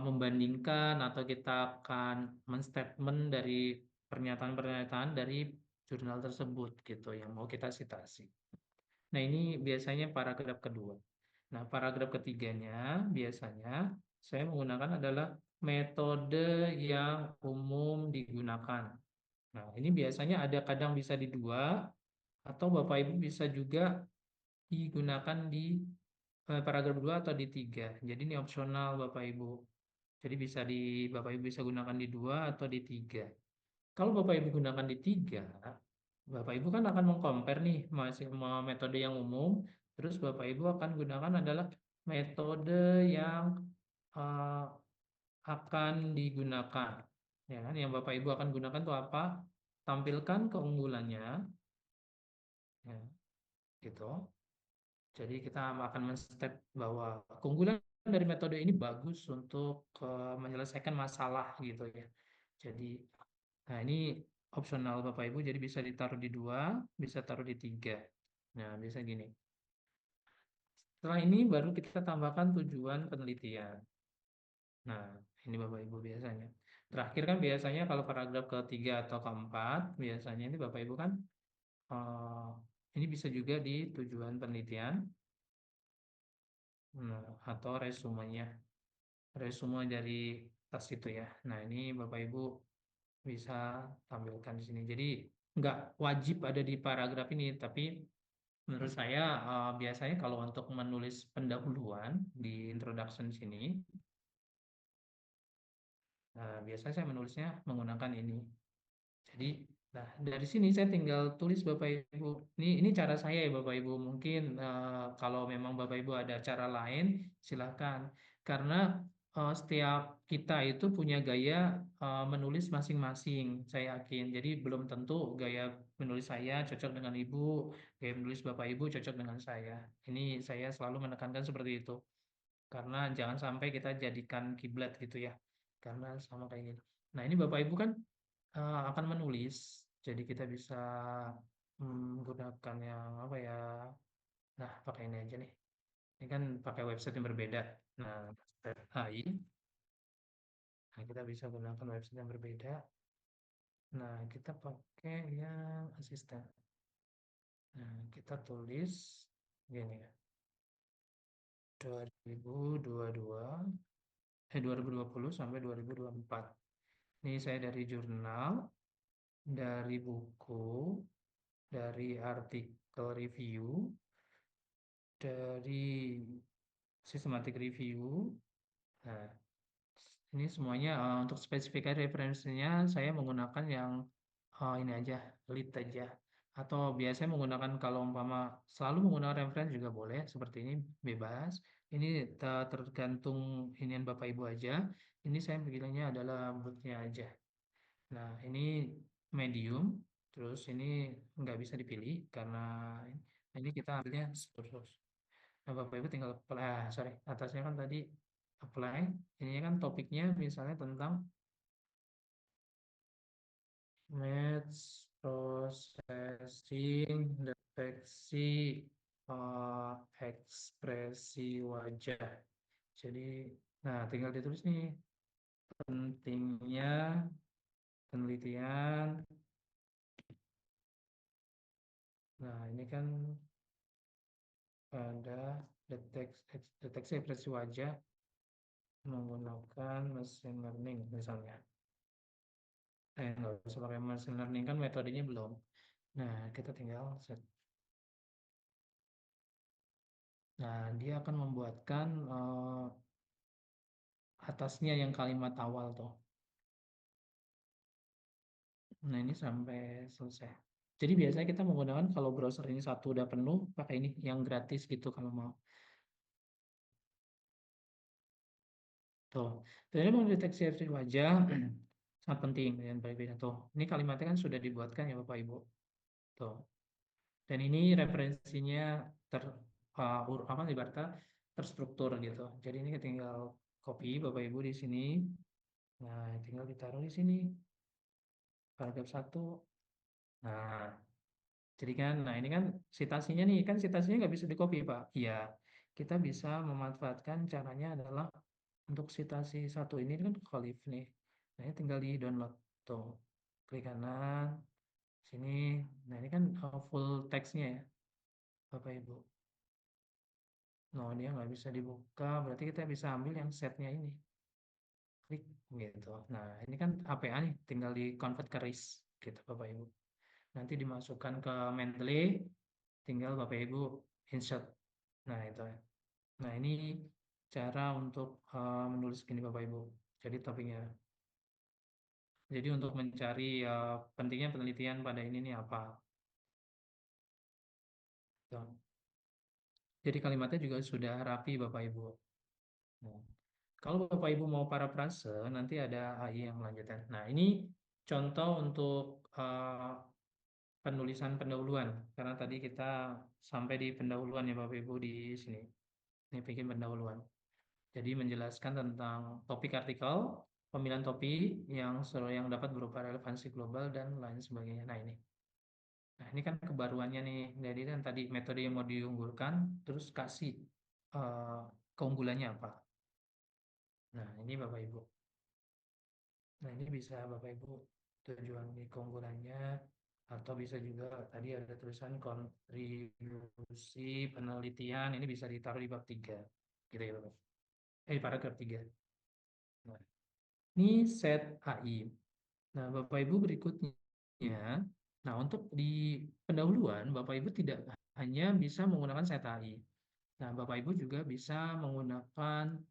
membandingkan atau kita akan menstatement dari pernyataan-pernyataan dari jurnal tersebut gitu yang mau kita citasi. Nah, ini biasanya paragraf kedua. Nah, paragraf ketiganya biasanya saya menggunakan adalah metode yang umum digunakan. Nah, ini biasanya ada kadang bisa di dua, atau Bapak Ibu bisa juga digunakan di paragraf 2 atau di 3. Jadi ini opsional Bapak Ibu. Jadi Bapak Ibu bisa gunakan di 2 atau di 3. Kalau Bapak Ibu gunakan di 3, Bapak Ibu kan akan mengcompare nih metode yang umum, terus Bapak Ibu akan gunakan adalah metode yang eh, akan digunakan. Ya kan? Yang Bapak Ibu akan gunakan itu apa? Tampilkan keunggulannya, ya, gitu. Jadi kita akan men-step bahwa keunggulan dari metode ini bagus untuk menyelesaikan masalah gitu ya. Jadi, nah ini opsional Bapak Ibu, jadi bisa ditaruh di 2, bisa taruh di 3. Nah, bisa gini. Setelah ini baru kita tambahkan tujuan penelitian. Nah, ini Bapak Ibu biasanya. Terakhir kan biasanya kalau paragraf ketiga atau keempat, biasanya ini Bapak Ibu kan eh, ini bisa juga di tujuan penelitian. Nah, atau resume dari tas itu ya. Nah, ini Bapak Ibu bisa tampilkan di sini. Jadi nggak wajib ada di paragraf ini, tapi menurut saya biasanya kalau untuk menulis pendahuluan di introduction sini, biasanya saya menulisnya menggunakan ini. Jadi, nah dari sini saya tinggal tulis Bapak Ibu. Ini cara saya ya Bapak Ibu. Mungkin kalau memang Bapak Ibu ada cara lain, silakan. Karena setiap kita itu punya gaya menulis masing-masing, saya yakin. Jadi belum tentu gaya menulis saya cocok dengan ibu, gaya menulis bapak ibu cocok dengan saya. Ini saya selalu menekankan seperti itu. Karena jangan sampai kita jadikan kiblat gitu ya. Karena sama kayak gitu. Nah ini bapak ibu kan akan menulis, jadi kita bisa menggunakan yang apa ya? Nah pakai ini aja nih. Ini kan pakai website yang berbeda. Nah, website AI. Nah, kita bisa gunakan website yang berbeda. Nah, kita pakai yang asisten. Nah, kita tulis gini ya. 2020 sampai 2024. Ini saya dari jurnal, dari buku, dari artikel review, dari systematic review. Nah, ini semuanya untuk spesifikasi referensinya saya menggunakan yang ini aja, lead aja. Atau biasanya menggunakan kalau umpama selalu menggunakan referensi juga boleh, seperti ini bebas. Ini tergantung inian Bapak Ibu aja. Ini saya pilihnya adalah bootnya aja. Nah, ini medium, terus ini nggak bisa dipilih karena ini kita ambilnya source. Nah, Bapak Ibu tinggal sorry, atasnya kan tadi apply. Ini kan topiknya misalnya tentang match processing deteksi ekspresi wajah. Jadi, nah tinggal ditulis nih pentingnya penelitian. Nah, ini kan ada deteksi ekspresi wajah menggunakan machine learning misalnya. Nggak usah pakai machine learning kan metodenya belum. Nah, kita tinggal set. Nah, dia akan membuatkan atasnya yang kalimat awal tuh. Nah, ini sampai selesai. Jadi biasanya kita menggunakan kalau browser ini satu udah penuh, pakai ini yang gratis gitu kalau mau. Tuh, jadi mendeteksi ekspresi wajah sangat penting dan baik-baik. Tuh, ini kalimatnya kan sudah dibuatkan ya Bapak Ibu. Tuh. Dan ini referensinya apa ibaratnya terstruktur gitu. Jadi ini tinggal copy Bapak Ibu di sini. Nah, tinggal ditaruh di sini. Paragraf 1. Nah, jadi kan, nah ini kan citasinya nih, kan citasinya nggak bisa di-copy Pak. Iya, kita bisa memanfaatkan caranya adalah untuk citasi satu ini kan Khalif nih. Nah, ini tinggal di-download. Tuh, klik kanan, sini. Nah, ini kan full text-nya ya, Bapak Ibu. Nah, dia nggak bisa dibuka, berarti kita bisa ambil yang setnya ini. Klik gitu. Nah, ini kan APA nih, tinggal di-convert ke RIS gitu Bapak Ibu. Nanti dimasukkan ke Mendeley, tinggal Bapak Ibu insert. Nah, itu ya. Nah, ini cara untuk menulis gini Bapak Ibu. Jadi topiknya. Jadi untuk mencari pentingnya penelitian pada ini nih apa. Tuh. Jadi kalimatnya juga sudah rapi Bapak Ibu. Nah, kalau Bapak Ibu mau parafrase, nanti ada AI yang melanjutkan. Nah, ini contoh untuk penulisan pendahuluan. Karena tadi kita sampai di pendahuluan ya Bapak Ibu di sini. Ini bikin pendahuluan. Jadi menjelaskan tentang topik artikel, pemilihan topik yang dapat berupa relevansi global dan lain sebagainya. Nah ini. Nah ini kan kebaruannya nih. Jadi kan tadi metode yang mau diunggulkan, terus kasih eh, keunggulannya apa. Nah ini Bapak Ibu. Nah ini bisa Bapak Ibu tujuan di keunggulannya atau bisa juga tadi ada tulisan kontribusi penelitian ini bisa ditaruh di bab 3 gitu ya Bapak. Paragraf 3. Nah, ini set AI. Nah, Bapak Ibu berikutnya, nah untuk di pendahuluan, Bapak Ibu tidak hanya bisa menggunakan set AI. Nah, Bapak Ibu juga bisa menggunakan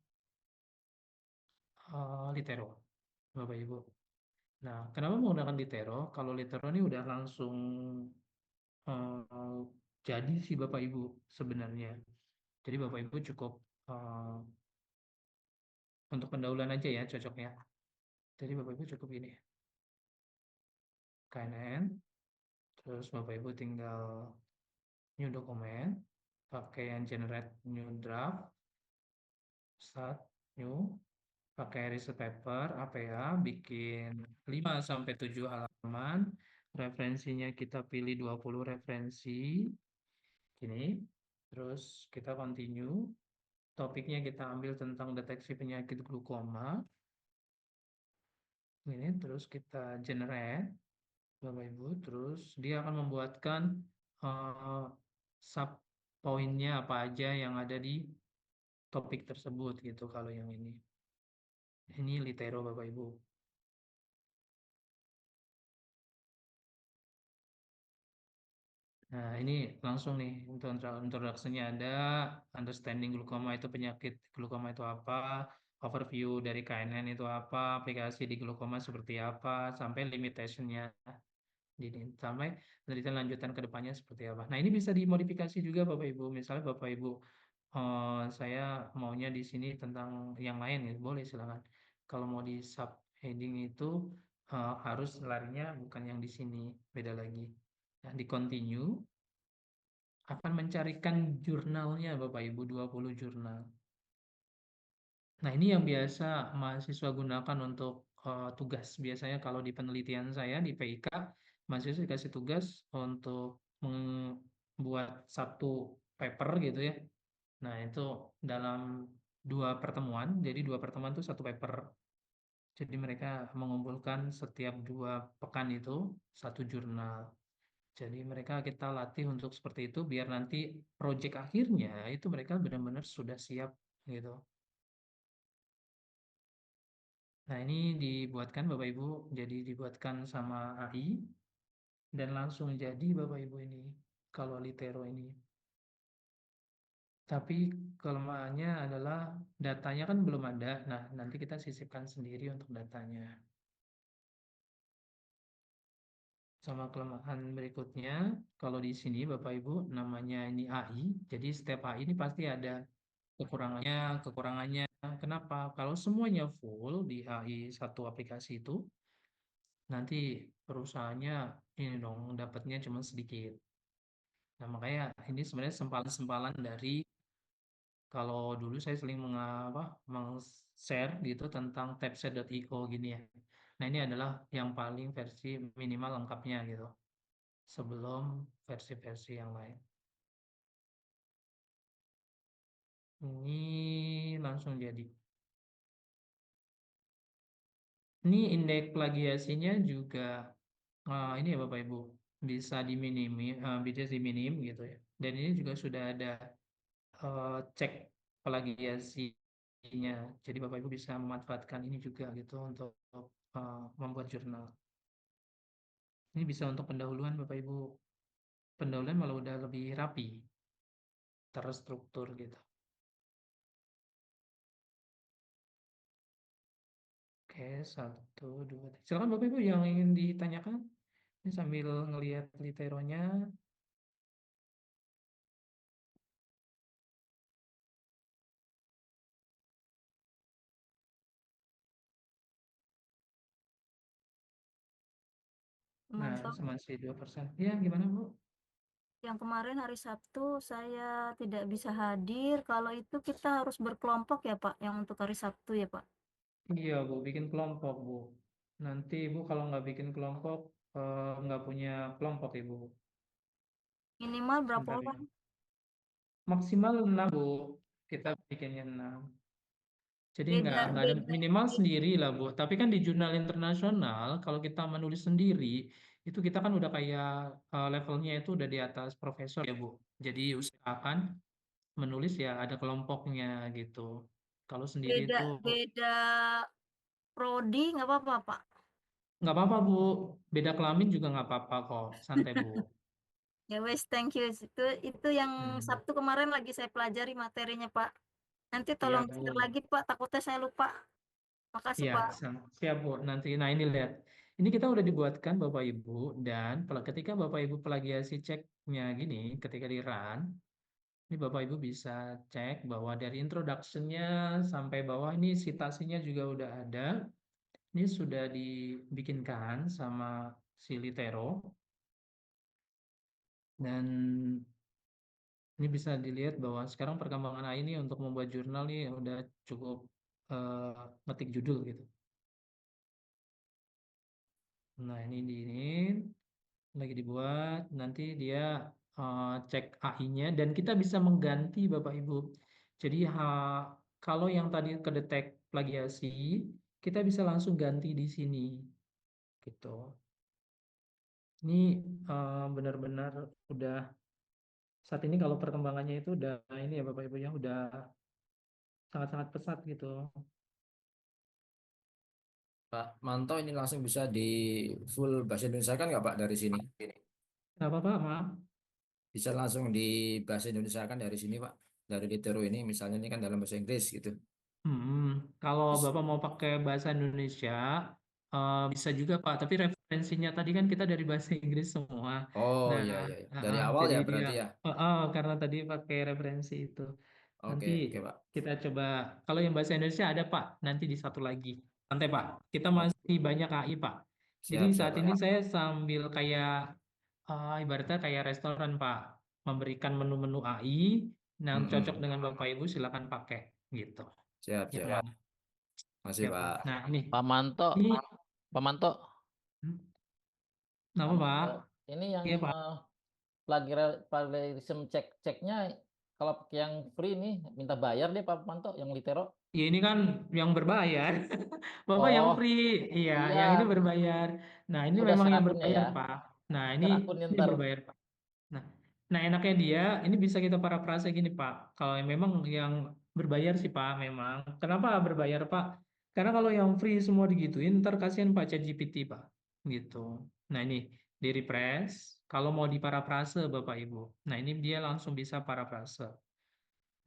Litero, Bapak Ibu. Nah, kenapa menggunakan Litero? Kalau Litero ini udah langsung uh, jadi sih Bapak Ibu sebenarnya. Jadi Bapak Ibu cukup untuk pendahuluan aja ya cocoknya. Jadi Bapak Ibu cukup ini. KNN, terus Bapak Ibu tinggal new dokumen, pakai yang generate new draft, start new, pakai research paper, APA, bikin 5-7 halaman, referensinya kita pilih 20 referensi, gini, terus kita continue, topiknya kita ambil tentang deteksi penyakit glukoma, ini, terus kita generate, Bapak Ibu, terus dia akan membuatkan sub poinnya apa aja yang ada di topik tersebut gitu kalau yang ini. Ini litero Bapak Ibu. Nah, ini langsung nih untuk introduksinya ada understanding glukoma itu penyakit glukoma itu apa, overview dari KNN itu apa, aplikasi di glukoma seperti apa, sampai limitationnya. Jadi sampai penelitian lanjutan ke depannya seperti apa. Nah, ini bisa dimodifikasi juga Bapak Ibu. Misalnya Bapak Ibu saya maunya di sini tentang yang lain ya, boleh silakan. Kalau mau di subheading itu harus larinya bukan yang di sini, beda lagi. Nah, di continue akan mencarikan jurnalnya Bapak Ibu, 20 jurnal. Nah, ini yang biasa mahasiswa gunakan untuk tugas. Biasanya kalau di penelitian saya di PIK, mahasiswa dikasih tugas untuk membuat satu paper gitu ya. Nah, itu dalam 2 pertemuan, jadi 2 pertemuan itu satu paper. Jadi mereka mengumpulkan setiap 2 pekan itu satu jurnal. Jadi mereka kita latih untuk seperti itu biar nanti proyek akhirnya itu mereka benar-benar sudah siap gitu. Nah, ini dibuatkan Bapak Ibu, jadi dibuatkan sama AI dan langsung jadi Bapak Ibu ini kalau litero ini. Tapi kelemahannya adalah datanya kan belum ada. Nah, nanti kita sisipkan sendiri untuk datanya. Sama kelemahan berikutnya, kalau di sini Bapak Ibu namanya ini AI, jadi setiap AI ini pasti ada kekurangannya. Kenapa? Kalau semuanya full di AI satu aplikasi itu, nanti perusahaannya ini dong dapatnya cuma sedikit. Nah, makanya ini sebenarnya sempalan-sempalan dari kalau dulu saya sering meng-share gitu tentang tabset.io gini ya. Nah, ini adalah yang paling versi minimal lengkapnya gitu. Sebelum versi-versi yang lain. Ini langsung jadi. Ini indeks plagiasinya juga ini ya Bapak Ibu bisa diminim gitu ya. Dan ini juga sudah ada cek plagiasinya. Jadi Bapak Ibu bisa memanfaatkan ini juga gitu untuk membuat jurnal. Ini bisa untuk pendahuluan Bapak Ibu. Pendahuluan malah udah lebih rapi, terstruktur gitu. Oke, 1, 2, 3. Silakan Bapak Ibu yang ingin ditanyakan. Ini sambil ngelihat literonya. Nah, Mantap. masih 2%. Ya, gimana Bu? Yang kemarin hari Sabtu saya tidak bisa hadir. Kalau itu kita harus berkelompok ya Pak, yang untuk hari Sabtu ya Pak. Iya Bu, bikin kelompok Bu. Nanti Ibu kalau nggak bikin kelompok, nggak punya kelompok Ibu. Minimal berapa Sebentar ya. orang? Maksimal 6 Bu, kita bikinnya 6. Jadi nggak Beda, ada beda. minimal sendiri lah Bu. Tapi kan di jurnal internasional, kalau kita menulis sendiri, itu kita kan udah kayak levelnya itu udah di atas profesor ya Bu. Jadi usahakan menulis ya ada kelompoknya gitu. Kalau sendiri Beda, itu beda prodi nggak apa-apa Pak. nggak apa-apa Bu, beda kelamin juga nggak apa-apa kok, santai Bu. Ya wes, thank you. Itu yang Hmm. Sabtu kemarin lagi saya pelajari materinya Pak. Nanti Iya tolong Bu, share lagi Pak, takutnya saya lupa. Makasih iya Pak. siap Bu. Nanti, nah ini lihat, ini kita udah dibuatkan Bapak Ibu dan ketika Bapak Ibu plagiasi ceknya gini, ketika di run, Ini Bapak Ibu bisa cek bahwa dari introduction-nya sampai bawah ini citasinya juga udah ada. Ini sudah dibikinkan sama si Litero. Dan ini bisa dilihat bahwa sekarang perkembangan AI ini untuk membuat jurnal nih udah cukup ngetik judul gitu. Nah, ini lagi dibuat, nanti dia cek AI-nya dan kita bisa mengganti Bapak Ibu. Jadi kalau yang tadi kedetek plagiasi, kita bisa langsung ganti di sini gitu. Ini benar-benar udah saat ini kalau perkembangannya itu udah ini ya Bapak Ibu ya udah sangat-sangat pesat gitu. Pak Manto ini langsung bisa di full bahasa Indonesia kan nggak Pak dari sini? Kenapa Pak? Maaf. Bisa langsung di bahasa Indonesia kan dari sini Pak? Dari Litero ini misalnya ini kan dalam bahasa Inggris gitu. Kalau Bis- Bapak mau pakai bahasa Indonesia, bisa juga Pak. Tapi referensinya tadi kan kita dari bahasa Inggris semua. Oh Nah, iya iya. Dari awal jadi ya dia, berarti ya. karena tadi pakai referensi itu. Oke Nanti oke Pak. kita coba, kalau yang bahasa Indonesia ada Pak, nanti di satu lagi. Santai Pak, kita Oke. masih banyak AI Pak. Jadi Siap siap saat Pak. ini saya sambil kayak, ibaratnya kayak restoran Pak, memberikan menu-menu AI, yang cocok Mm-mm. dengan Bapak Ibu silakan pakai gitu. Siap Ya, siap. Pak. Masih Ya, Pak. Pak. Nah, ini. Pak Manto, Ini, Pak Manto, kenapa, Pak Manto, Pak? ini yang Iya, Pak. plagiarism ceknya kalau yang free nih minta bayar deh Pak Manto yang Litero. Ya, ini kan yang berbayar. Bapak yang Oh free. Iya, yang ini iya, berbayar. Nah, ini udah memang share yang akunnya berbayar, ya, Pak. Nah, ini share akunnya ini ntar. berbayar, Pak. Nah, nah enaknya dia, ini bisa kita parafrase gini, Pak. Kalau yang memang yang berbayar sih, Pak, memang. Kenapa berbayar, Pak? Karena kalau yang free semua digituin, ntar kasihan Pak ChatGPT, Pak. Gitu. Nah, ini di refresh. Kalau mau diparafrase, Bapak Ibu. Nah, ini dia langsung bisa parafrase.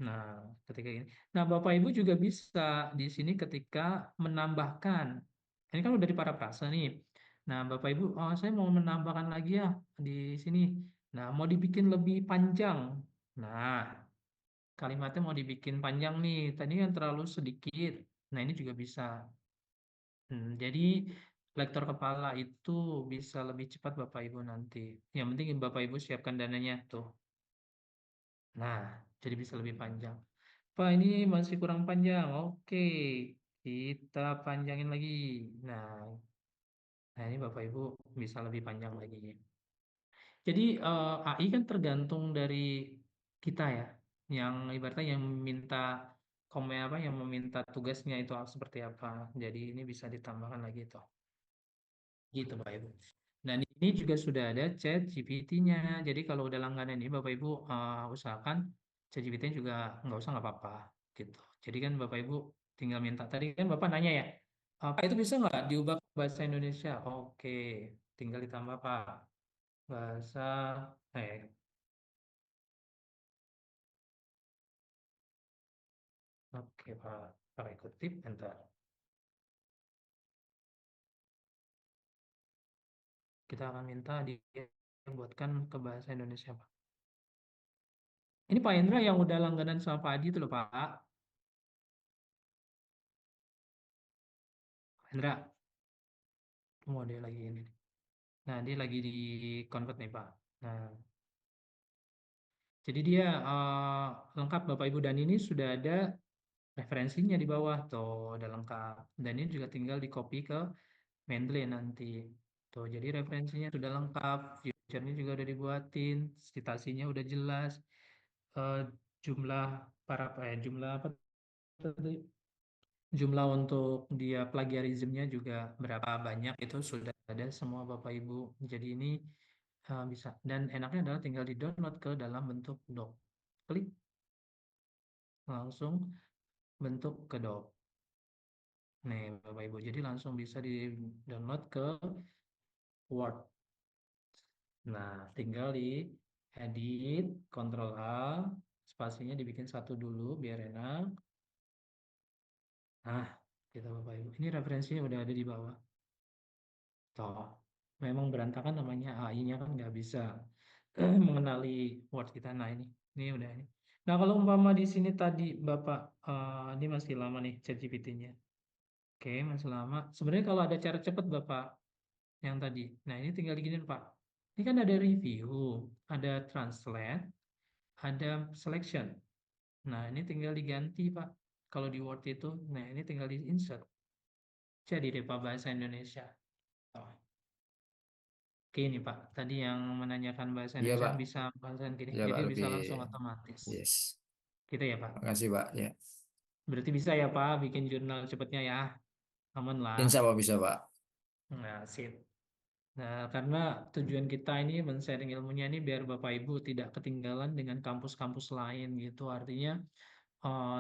Nah, ketika ini. Nah, Bapak Ibu juga bisa di sini ketika menambahkan. Ini kan udah diparafrase nih. Nah, Bapak Ibu, oh saya mau menambahkan lagi ya di sini. Nah, mau dibikin lebih panjang. Nah, kalimatnya mau dibikin panjang nih. Tadi kan terlalu sedikit. Nah, ini juga bisa. Jadi lektor kepala itu bisa lebih cepat Bapak Ibu nanti. Yang penting Bapak Ibu siapkan dananya tuh. Nah, jadi bisa lebih panjang. Pak, ini masih kurang panjang. Oke, kita panjangin lagi. Nah, nah ini Bapak Ibu bisa lebih panjang lagi. Jadi AI kan tergantung dari kita ya, yang ibaratnya yang meminta komen apa, yang meminta tugasnya itu seperti apa. Jadi ini bisa ditambahkan lagi tuh. Gitu Pak Ibu. Dan ini juga sudah ada chat GPT-nya. Jadi kalau udah langganan ini Bapak Ibu usahakan chat GPT-nya juga nggak usah nggak apa-apa gitu. Jadi kan Bapak Ibu tinggal minta. Tadi kan Bapak nanya ya, Pak itu bisa nggak diubah ke bahasa Indonesia? Oke, tinggal ditambah Pak bahasa eh oke Pak, pakai kutip entar. Kita akan minta dia buatkan ke bahasa Indonesia Pak. Ini Pak Indra yang udah langganan sama Pak Adi itu loh Pak. Pak Indra, mau dia lagi ini. Nah, dia lagi di convert nih, Pak. Nah, jadi dia lengkap Bapak Ibu dan ini sudah ada referensinya di bawah tuh, udah lengkap. Dan ini juga tinggal di copy ke Mendeley nanti. Tuh, jadi referensinya sudah lengkap, future-nya juga udah dibuatin, citasinya udah jelas, eh, jumlah jumlah apa tadi? Jumlah untuk dia plagiarismnya juga berapa banyak itu sudah ada semua Bapak Ibu. Jadi ini bisa. Dan enaknya adalah tinggal di-download ke dalam bentuk doc. Klik langsung bentuk ke doc. Nih Bapak Ibu, jadi langsung bisa di-download ke Word. Nah, tinggal di edit, Ctrl A, spasinya dibikin satu dulu biar enak. Nah, kita Bapak Ibu. Ini referensinya udah ada di bawah. Toh, memang berantakan namanya AI-nya kan nggak bisa mengenali Word kita. Nah, ini udah ini. Nah, kalau umpama di sini tadi Bapak, ini masih lama nih ChatGPT-nya. Oke, masih lama. Sebenarnya kalau ada cara cepat Bapak yang tadi. Nah, ini tinggal diginin Pak. Ini kan ada review, ada translate, ada selection. Nah, ini tinggal diganti Pak. Kalau di Word itu, nah ini tinggal di insert. Jadi deh Pak bahasa Indonesia. Oh. Oke ini Pak, tadi yang menanyakan bahasa Iya Indonesia Pak, bisa bahasa gini, iya jadi Pak, bisa lebih langsung otomatis. yes. Gitu ya Pak. Makasih Pak, ya. Berarti bisa ya Pak bikin jurnal cepatnya ya. Aman lah. Insya Allah bisa Pak. Nah, sip. Nah, karena tujuan kita ini men-sharing ilmunya ini biar Bapak Ibu tidak ketinggalan dengan kampus-kampus lain gitu. Artinya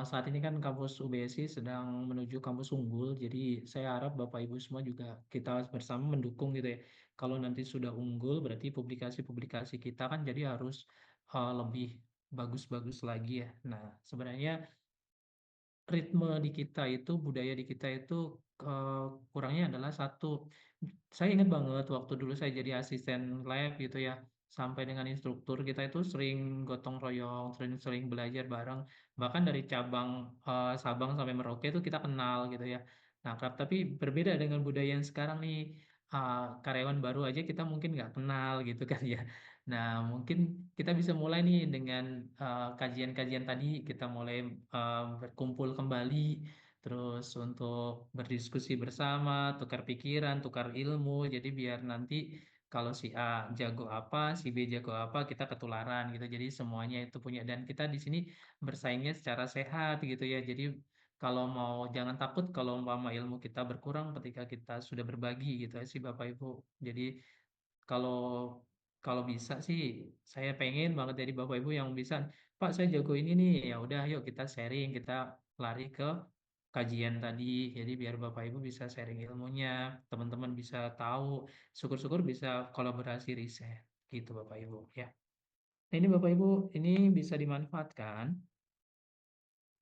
saat ini kan kampus UBSI sedang menuju kampus unggul, jadi saya harap Bapak Ibu semua juga kita bersama mendukung gitu ya. Kalau nanti sudah unggul, berarti publikasi-publikasi kita kan jadi harus lebih bagus-bagus lagi ya. Nah, sebenarnya ritme di kita itu, budaya di kita itu kurangnya adalah satu. Saya ingat banget waktu dulu saya jadi asisten lab gitu ya, sampai dengan instruktur kita itu sering gotong royong, sering-sering belajar bareng. Bahkan dari cabang Sabang sampai Merauke itu kita kenal gitu ya. Nah, tapi berbeda dengan budaya yang sekarang nih, karyawan baru aja kita mungkin nggak kenal gitu kan ya. Nah, mungkin kita bisa mulai nih dengan kajian-kajian tadi, kita mulai berkumpul kembali, terus untuk berdiskusi bersama, tukar pikiran, tukar ilmu, jadi biar nanti kalau si A jago apa, si B jago apa, kita ketularan gitu. Jadi semuanya itu punya, dan kita di sini bersaingnya secara sehat gitu ya. Jadi kalau mau jangan takut kalau umpama ilmu kita berkurang ketika kita sudah berbagi gitu ya sih Bapak Ibu. Jadi kalau kalau bisa sih saya pengen banget dari Bapak Ibu yang bisa, Pak saya jago ini nih, ya udah yuk kita sharing, kita lari ke kajian tadi. Jadi biar Bapak Ibu bisa sharing ilmunya, teman-teman bisa tahu, syukur-syukur bisa kolaborasi riset gitu Bapak Ibu ya. Nah, ini Bapak Ibu ini bisa dimanfaatkan.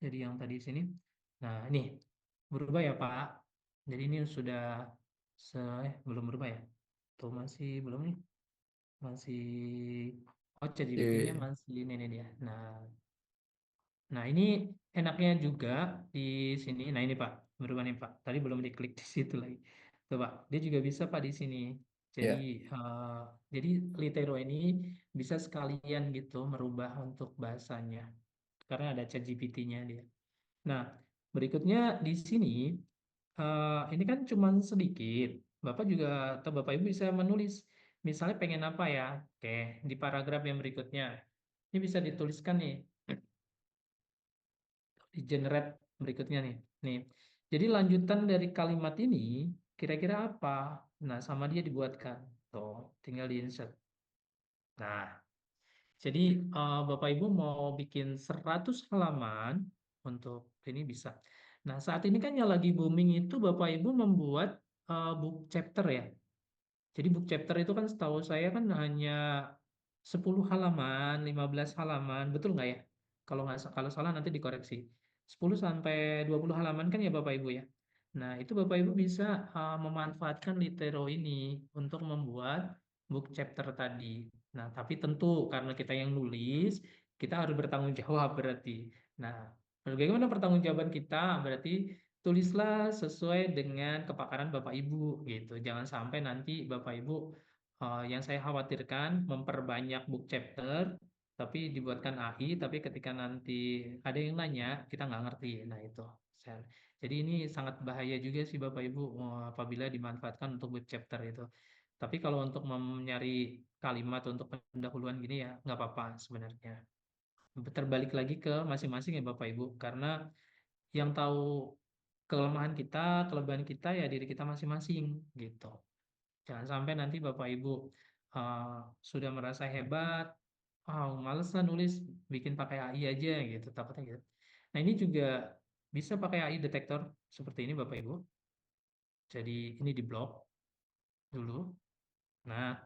Jadi yang tadi sini. Nah, ini berubah ya Pak. Jadi ini sudah belum berubah ya? Tuh masih belum nih. Masih ChatGPT-nya Iya, masih ini dia. Nah, ini enaknya juga di sini. Nah, ini Pak, berubah nih Pak. Tadi belum diklik di situ lagi. Tuh Pak, dia juga bisa Pak di sini. Jadi iya. eh, jadi Litero ini bisa sekalian gitu merubah untuk bahasanya karena ada ChatGPT-nya dia. Nah, berikutnya di sini ini kan cuman sedikit. Bapak juga atau Bapak Ibu bisa menulis. Misalnya pengen apa ya? Oke, di paragraf yang berikutnya. Ini bisa dituliskan nih, di generate berikutnya nih. Nih. Jadi lanjutan dari kalimat ini kira-kira apa? Nah, sama dia dibuatkan. Tuh, tinggal di insert. Nah, jadi Bapak Ibu mau bikin 100 halaman untuk ini bisa. Nah, saat ini kan yang lagi booming itu Bapak Ibu membuat book chapter ya. Jadi book chapter itu kan setahu saya kan hanya 10 halaman, 15 halaman, betul nggak ya? Kalau salah nanti dikoreksi. 10 sampai 20 halaman kan ya Bapak Ibu ya. Nah, itu Bapak Ibu bisa memanfaatkan Litero ini untuk membuat book chapter tadi. Nah, tapi tentu karena kita yang nulis, kita harus bertanggung jawab berarti. Nah, bagaimana pertanggungjawaban kita? Berarti tulislah sesuai dengan kepakaran Bapak Ibu gitu. Jangan sampai nanti Bapak Ibu yang saya khawatirkan memperbanyak book chapter tapi dibuatkan AI tapi ketika nanti ada yang nanya kita nggak ngerti. Nah, itu. Saya- Jadi ini sangat bahaya juga sih Bapak Ibu apabila dimanfaatkan untuk book chapter itu. Tapi kalau untuk mencari kalimat untuk pendahuluan gini ya nggak apa-apa sebenarnya. Terbalik lagi ke masing-masing ya Bapak Ibu karena yang tahu kelemahan kita, kelebihan kita ya diri kita masing-masing gitu. Jangan sampai nanti Bapak Ibu uh, sudah merasa hebat, males lah nulis, bikin pakai AI aja gitu, takutnya gitu. Nah, ini juga bisa pakai AI detektor seperti ini Bapak Ibu. Jadi ini di blok dulu. Nah,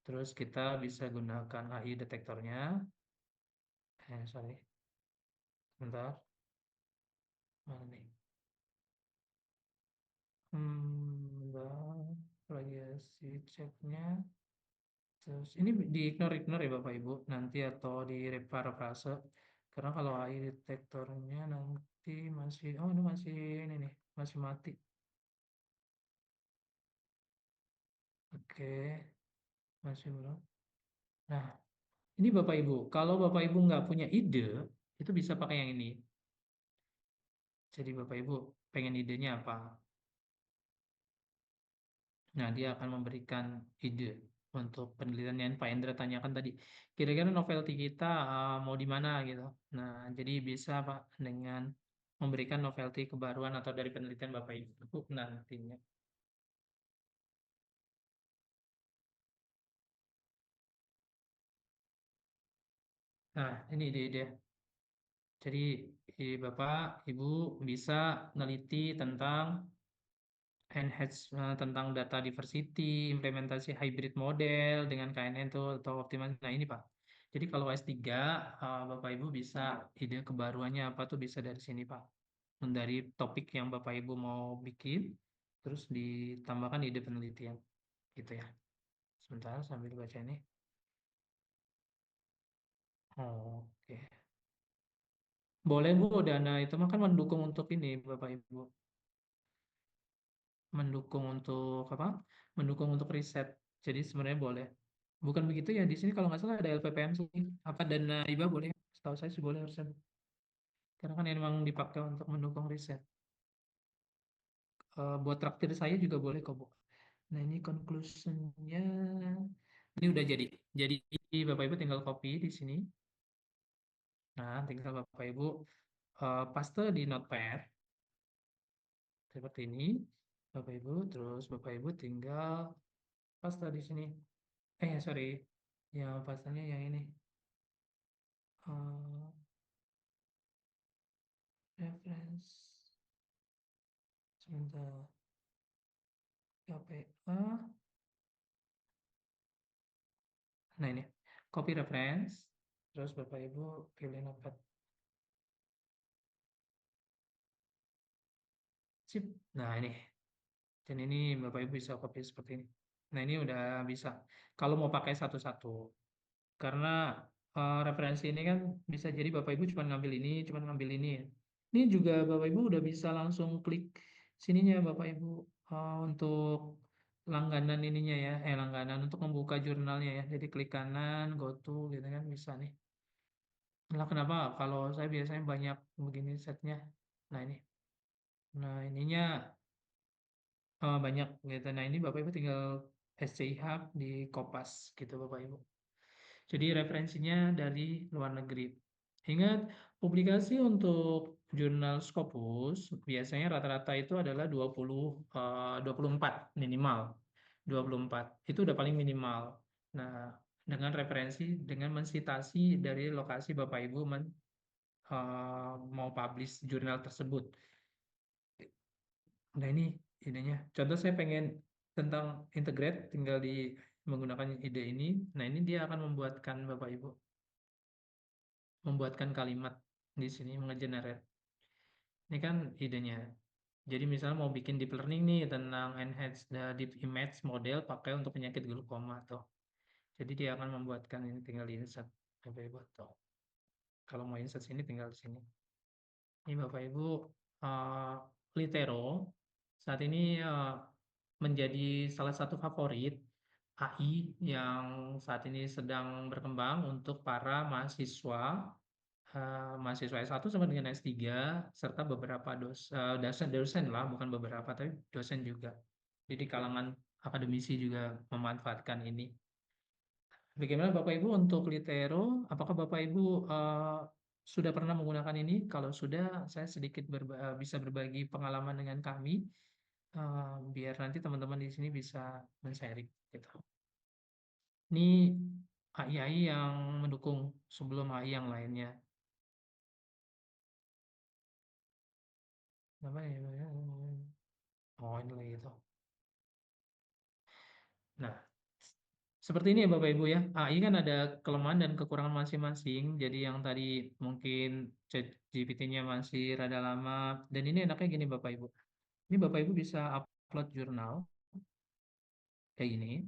terus kita bisa gunakan AI detektornya. Sorry, bentar. Mana nih? Bentar. Variasi ceknya. Terus ini di ignore ya Bapak Ibu nanti atau di parafrase Karena kalau AI detektornya nanti masih, oh ini masih ini nih, masih mati. Oke, masih belum. Nah, ini Bapak Ibu, kalau Bapak Ibu nggak punya ide, itu bisa pakai yang ini. Jadi Bapak Ibu pengen idenya apa? Nah, dia akan memberikan ide untuk penelitian yang Pak Endra tanyakan tadi. Kira-kira novelty kita mau di mana gitu. Nah, jadi bisa Pak dengan memberikan novelty kebaruan atau dari penelitian Bapak Ibu nantinya. Nah, ini ide-ide. Jadi Bapak, Ibu bisa neliti tentang tentang data diversity, implementasi hybrid model dengan KNN itu atau optimasi. Nah, ini Pak. Jadi kalau S3, Bapak Ibu bisa ide kebaruannya apa tuh bisa dari sini Pak. Dari topik yang Bapak Ibu mau bikin, terus ditambahkan ide penelitian. Gitu ya. Sebentar sambil baca ini. Oke. Boleh Bu, dana itu mah kan mendukung untuk ini Bapak Ibu. Mendukung untuk apa? Mendukung untuk riset. Jadi sebenarnya boleh. Bukan begitu ya, di sini kalau nggak salah ada LPPM sih. Apa dana IBA boleh? Setahu saya sih boleh harusnya. Karena kan memang dipakai untuk mendukung riset. Buat traktir saya juga boleh kok, Bu. Nah, ini conclusionnya. Ini udah jadi. Jadi Bapak Ibu tinggal copy di sini. Nah, tinggal Bapak Ibu paste di Notepad. Seperti ini. Bapak Ibu, terus Bapak Ibu tinggal paste di sini. Sorry. Yang pastanya yang ini. Eh, reference. Sebentar. KPA. Nah ini, copy reference. Terus Bapak Ibu pilih notepad. Sip. Nah ini. Dan ini Bapak Ibu bisa copy seperti ini. Nah ini udah bisa. Kalau mau pakai satu-satu. Karena referensi ini kan bisa jadi Bapak Ibu cuma ngambil ini, cuma ngambil ini. Ini juga Bapak Ibu udah bisa langsung klik sininya Bapak Ibu untuk langganan ininya ya, langganan untuk membuka jurnalnya ya. Jadi klik kanan, go to gitu kan bisa nih. Nah, kenapa? Kalau saya biasanya banyak begini setnya. Nah ini, nah ininya banyak gitu. Nah ini Bapak Ibu tinggal SCI Hub di Kopas gitu Bapak Ibu. Jadi referensinya dari luar negeri. Ingat, publikasi untuk jurnal Scopus biasanya rata-rata itu adalah 24 minimal. 24 itu udah paling minimal. Nah, dengan referensi, dengan mensitasi dari lokasi Bapak Ibu mau publish jurnal tersebut. Nah ini idenya. Contoh saya pengen tentang integrate, tinggal di menggunakan ide ini. Nah ini dia akan membuatkan kalimat di sini mengenerate. Ini kan idenya. Jadi misalnya mau bikin deep learning nih tentang enhanced deep image model pakai untuk penyakit glaukoma tuh. Jadi dia akan membuatkan ini tinggal di insert Bapak Ibu tuh. Kalau mau insert sini tinggal di sini. Ini Bapak Ibu Litero saat ini menjadi salah satu favorit AI yang saat ini sedang berkembang untuk para mahasiswa S1 sama dengan S3 serta beberapa dosen lah, bukan beberapa tapi dosen juga. Jadi kalangan akademisi juga memanfaatkan ini. Bagaimana Bapak Ibu untuk Litero? Apakah Bapak Ibu sudah pernah menggunakan ini? Kalau sudah, saya sedikit bisa berbagi pengalaman dengan kami, biar nanti teman-teman di sini bisa men-sharing gitu. Ini AI yang mendukung sebelum AI yang lainnya. Apa ya? Oh, ini lagi itu. Nah, seperti ini ya Bapak Ibu ya. AI kan ada kelemahan dan kekurangan masing-masing. Jadi yang tadi mungkin GPT-nya masih rada lama. Dan ini enaknya gini Bapak Ibu. Ini Bapak Ibu bisa upload jurnal kayak gini.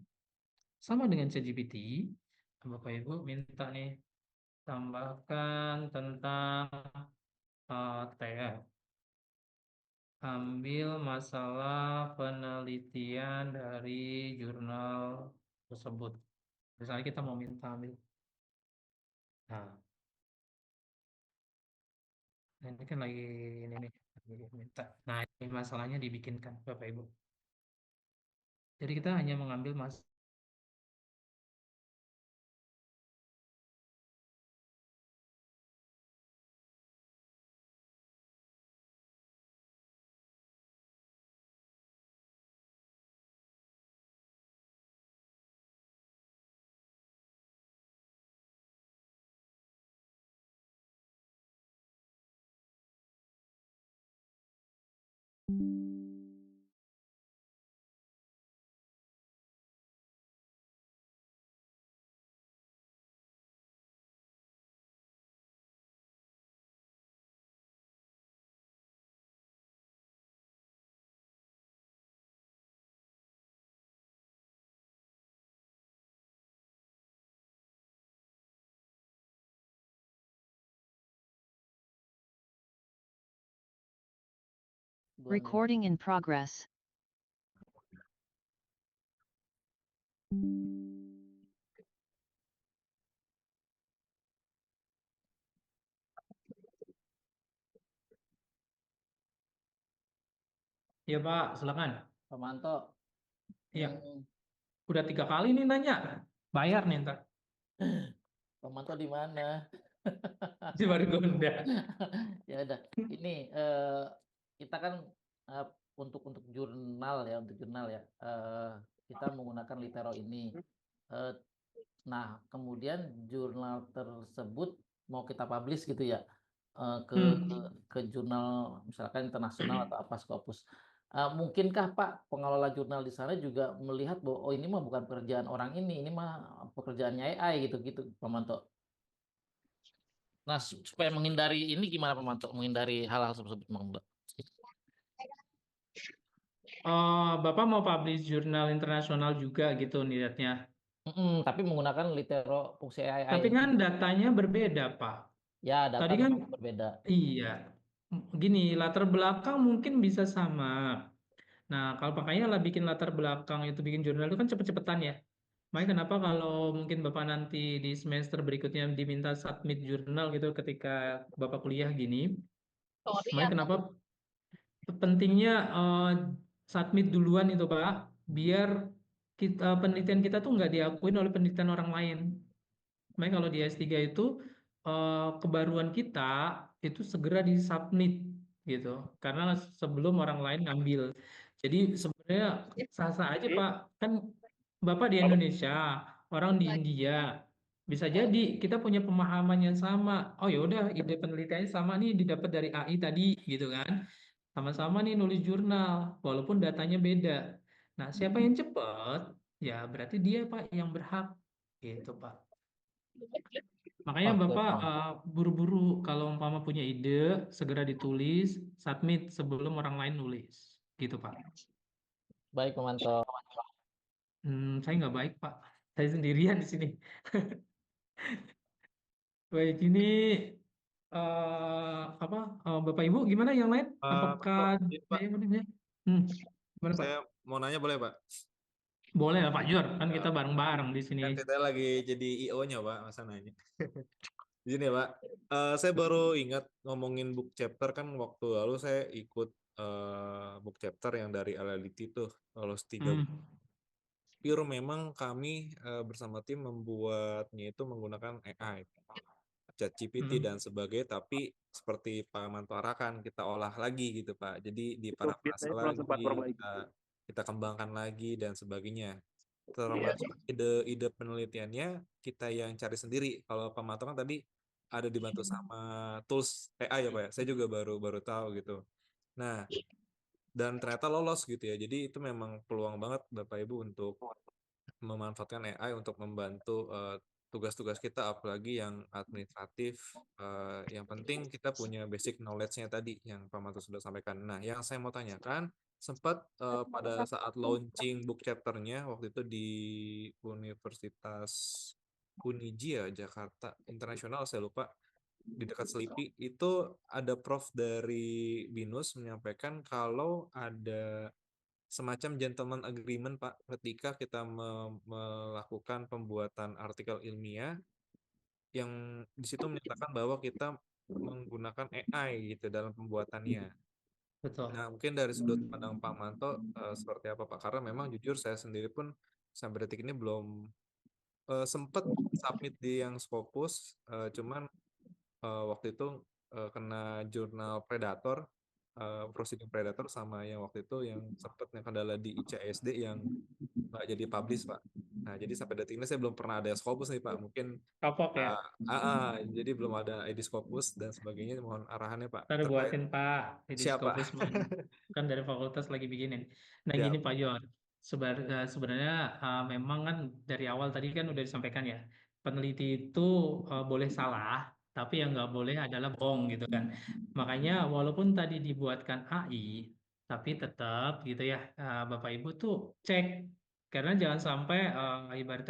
Sama dengan ChatGPT. Bapak Ibu minta nih tambahkan tentang TF. Ambil masalah penelitian dari jurnal tersebut. Misalnya kita mau minta ambil. Nah, ini kan lagi ini nih, lagi minta. Nah, ini masalahnya dibikinkan, Bapak Ibu. Jadi kita hanya mengambil Recording in progress. Ya Pak, silakan. Pak Manto. Iya, Hmm, udah 3 kali nih nanya. Bayar nih ntar. Pak Manto di mana? Si Margonda. Ya udah, ini kita kan eh, untuk jurnal ya, kita menggunakan Litero ini. Eh, nah, kemudian jurnal tersebut mau kita publish gitu ya, ke jurnal misalkan internasional atau apa Scopus. Mungkinkah Pak pengelola jurnal di sana juga melihat bahwa oh ini mah bukan pekerjaan orang ini mah pekerjaannya AI gitu Pak Manto. Nah, supaya menghindari ini gimana Pak Manto? Menghindari hal-hal tersebut, Bang Manto? Bapak mau publish jurnal internasional juga gitu niatnya. Tapi menggunakan Litero fungsi AI Tapi ini. kan datanya berbeda, Pak. Ya, data Tadi kan, memang berbeda. iya. Gini, latar belakang mungkin bisa sama. Nah, kalau makanya lah bikin latar belakang itu bikin jurnal itu kan cepet-cepetan ya. Makanya kenapa kalau mungkin Bapak nanti di semester berikutnya diminta submit jurnal gitu ketika Bapak kuliah gini. Makanya kenapa pentingnya submit duluan itu Pak, biar penelitian kita tuh nggak diakuin oleh penelitian orang lain. Makanya kalau di S3 itu kebaruan kita itu segera disubmit gitu. Karena sebelum orang lain ngambil. Jadi sebenarnya sah-sah aja Pak. Kan Bapak di Indonesia, orang di India. Bisa jadi kita punya pemahaman yang sama. Oh ya udah ide penelitiannya sama nih didapat dari AI tadi gitu kan. Sama-sama nih nulis jurnal walaupun datanya beda. Nah, siapa yang cepat? Ya berarti dia Pak yang berhak gitu Pak. Makanya Oke, Bapak Pak. buru-buru kalau umpama punya ide, segera ditulis, submit sebelum orang lain nulis. Gitu Pak. Baik, Pak Manto. Saya nggak baik Pak. Saya sendirian di sini. Baik, ini apa Bapak Ibu gimana yang lain? Pak Apakah Manto, ini Pak, ya, gimana Pak? saya mau nanya boleh Pak? Boleh lah Pak Jur, kan kita Ya, bareng-bareng di sini. kan kita lagi jadi IO-nya Pak, masa nanya. Gini ya Pak, saya baru ingat ngomongin book chapter kan waktu lalu saya ikut book chapter yang dari LLIT tuh, lolos 3 Hmm, pure memang kami bersama tim membuatnya itu menggunakan AI, ChatGPT hmm. dan sebagainya, tapi seperti Pak Manto arahkan kita olah lagi gitu Pak. Jadi diparafrase lagi, kita kembangkan lagi dan sebagainya. Termasuk ide-ide penelitiannya kita yang cari sendiri. Kalau Pak Manto kan tadi ada dibantu sama tools AI ya Pak ya. Saya juga baru baru tahu gitu. Nah, dan ternyata lolos gitu ya. Jadi itu memang peluang banget Bapak Ibu untuk memanfaatkan AI untuk membantu tugas-tugas kita, apalagi yang administratif. Yang penting kita punya basic knowledge-nya tadi yang Pak Manto sudah sampaikan. Nah, yang saya mau tanyakan, sempat pada saat launching book chapter-nya waktu itu di Universitas Uniji ya, Jakarta Internasional, saya lupa, di dekat Selipi itu ada prof dari BINUS menyampaikan kalau ada semacam gentleman agreement Pak ketika kita melakukan pembuatan artikel ilmiah yang di situ menyatakan bahwa kita menggunakan AI gitu dalam pembuatannya. Betul. Nah, mungkin dari sudut pandang Pak Manto seperti apa Pak? Karena memang jujur saya sendiri pun sampai detik ini belum sempet submit di yang Scopus, cuman waktu itu kena jurnal Predator, Proceeding Predator, sama yang waktu itu yang sempatnya kendala di ICSD yang nggak jadi publish Pak. Nah, jadi sampai detik ini saya belum pernah ada Scopus nih Pak. Mungkin Kapok ya. jadi belum ada ID Scopus dan sebagainya. Mohon arahannya Pak. Ntar Terkait buatin Pak, jadi siapa? Scopus kan dari fakultas lagi bikinin. Nah Siap. gini Pak Yor, sebenarnya memang kan dari awal tadi kan udah disampaikan ya, peneliti itu boleh salah, tapi yang nggak boleh adalah bohong gitu kan. Makanya walaupun tadi dibuatkan AI, tapi tetap gitu ya, Bapak Ibu tuh cek, karena jangan sampai ibaratnya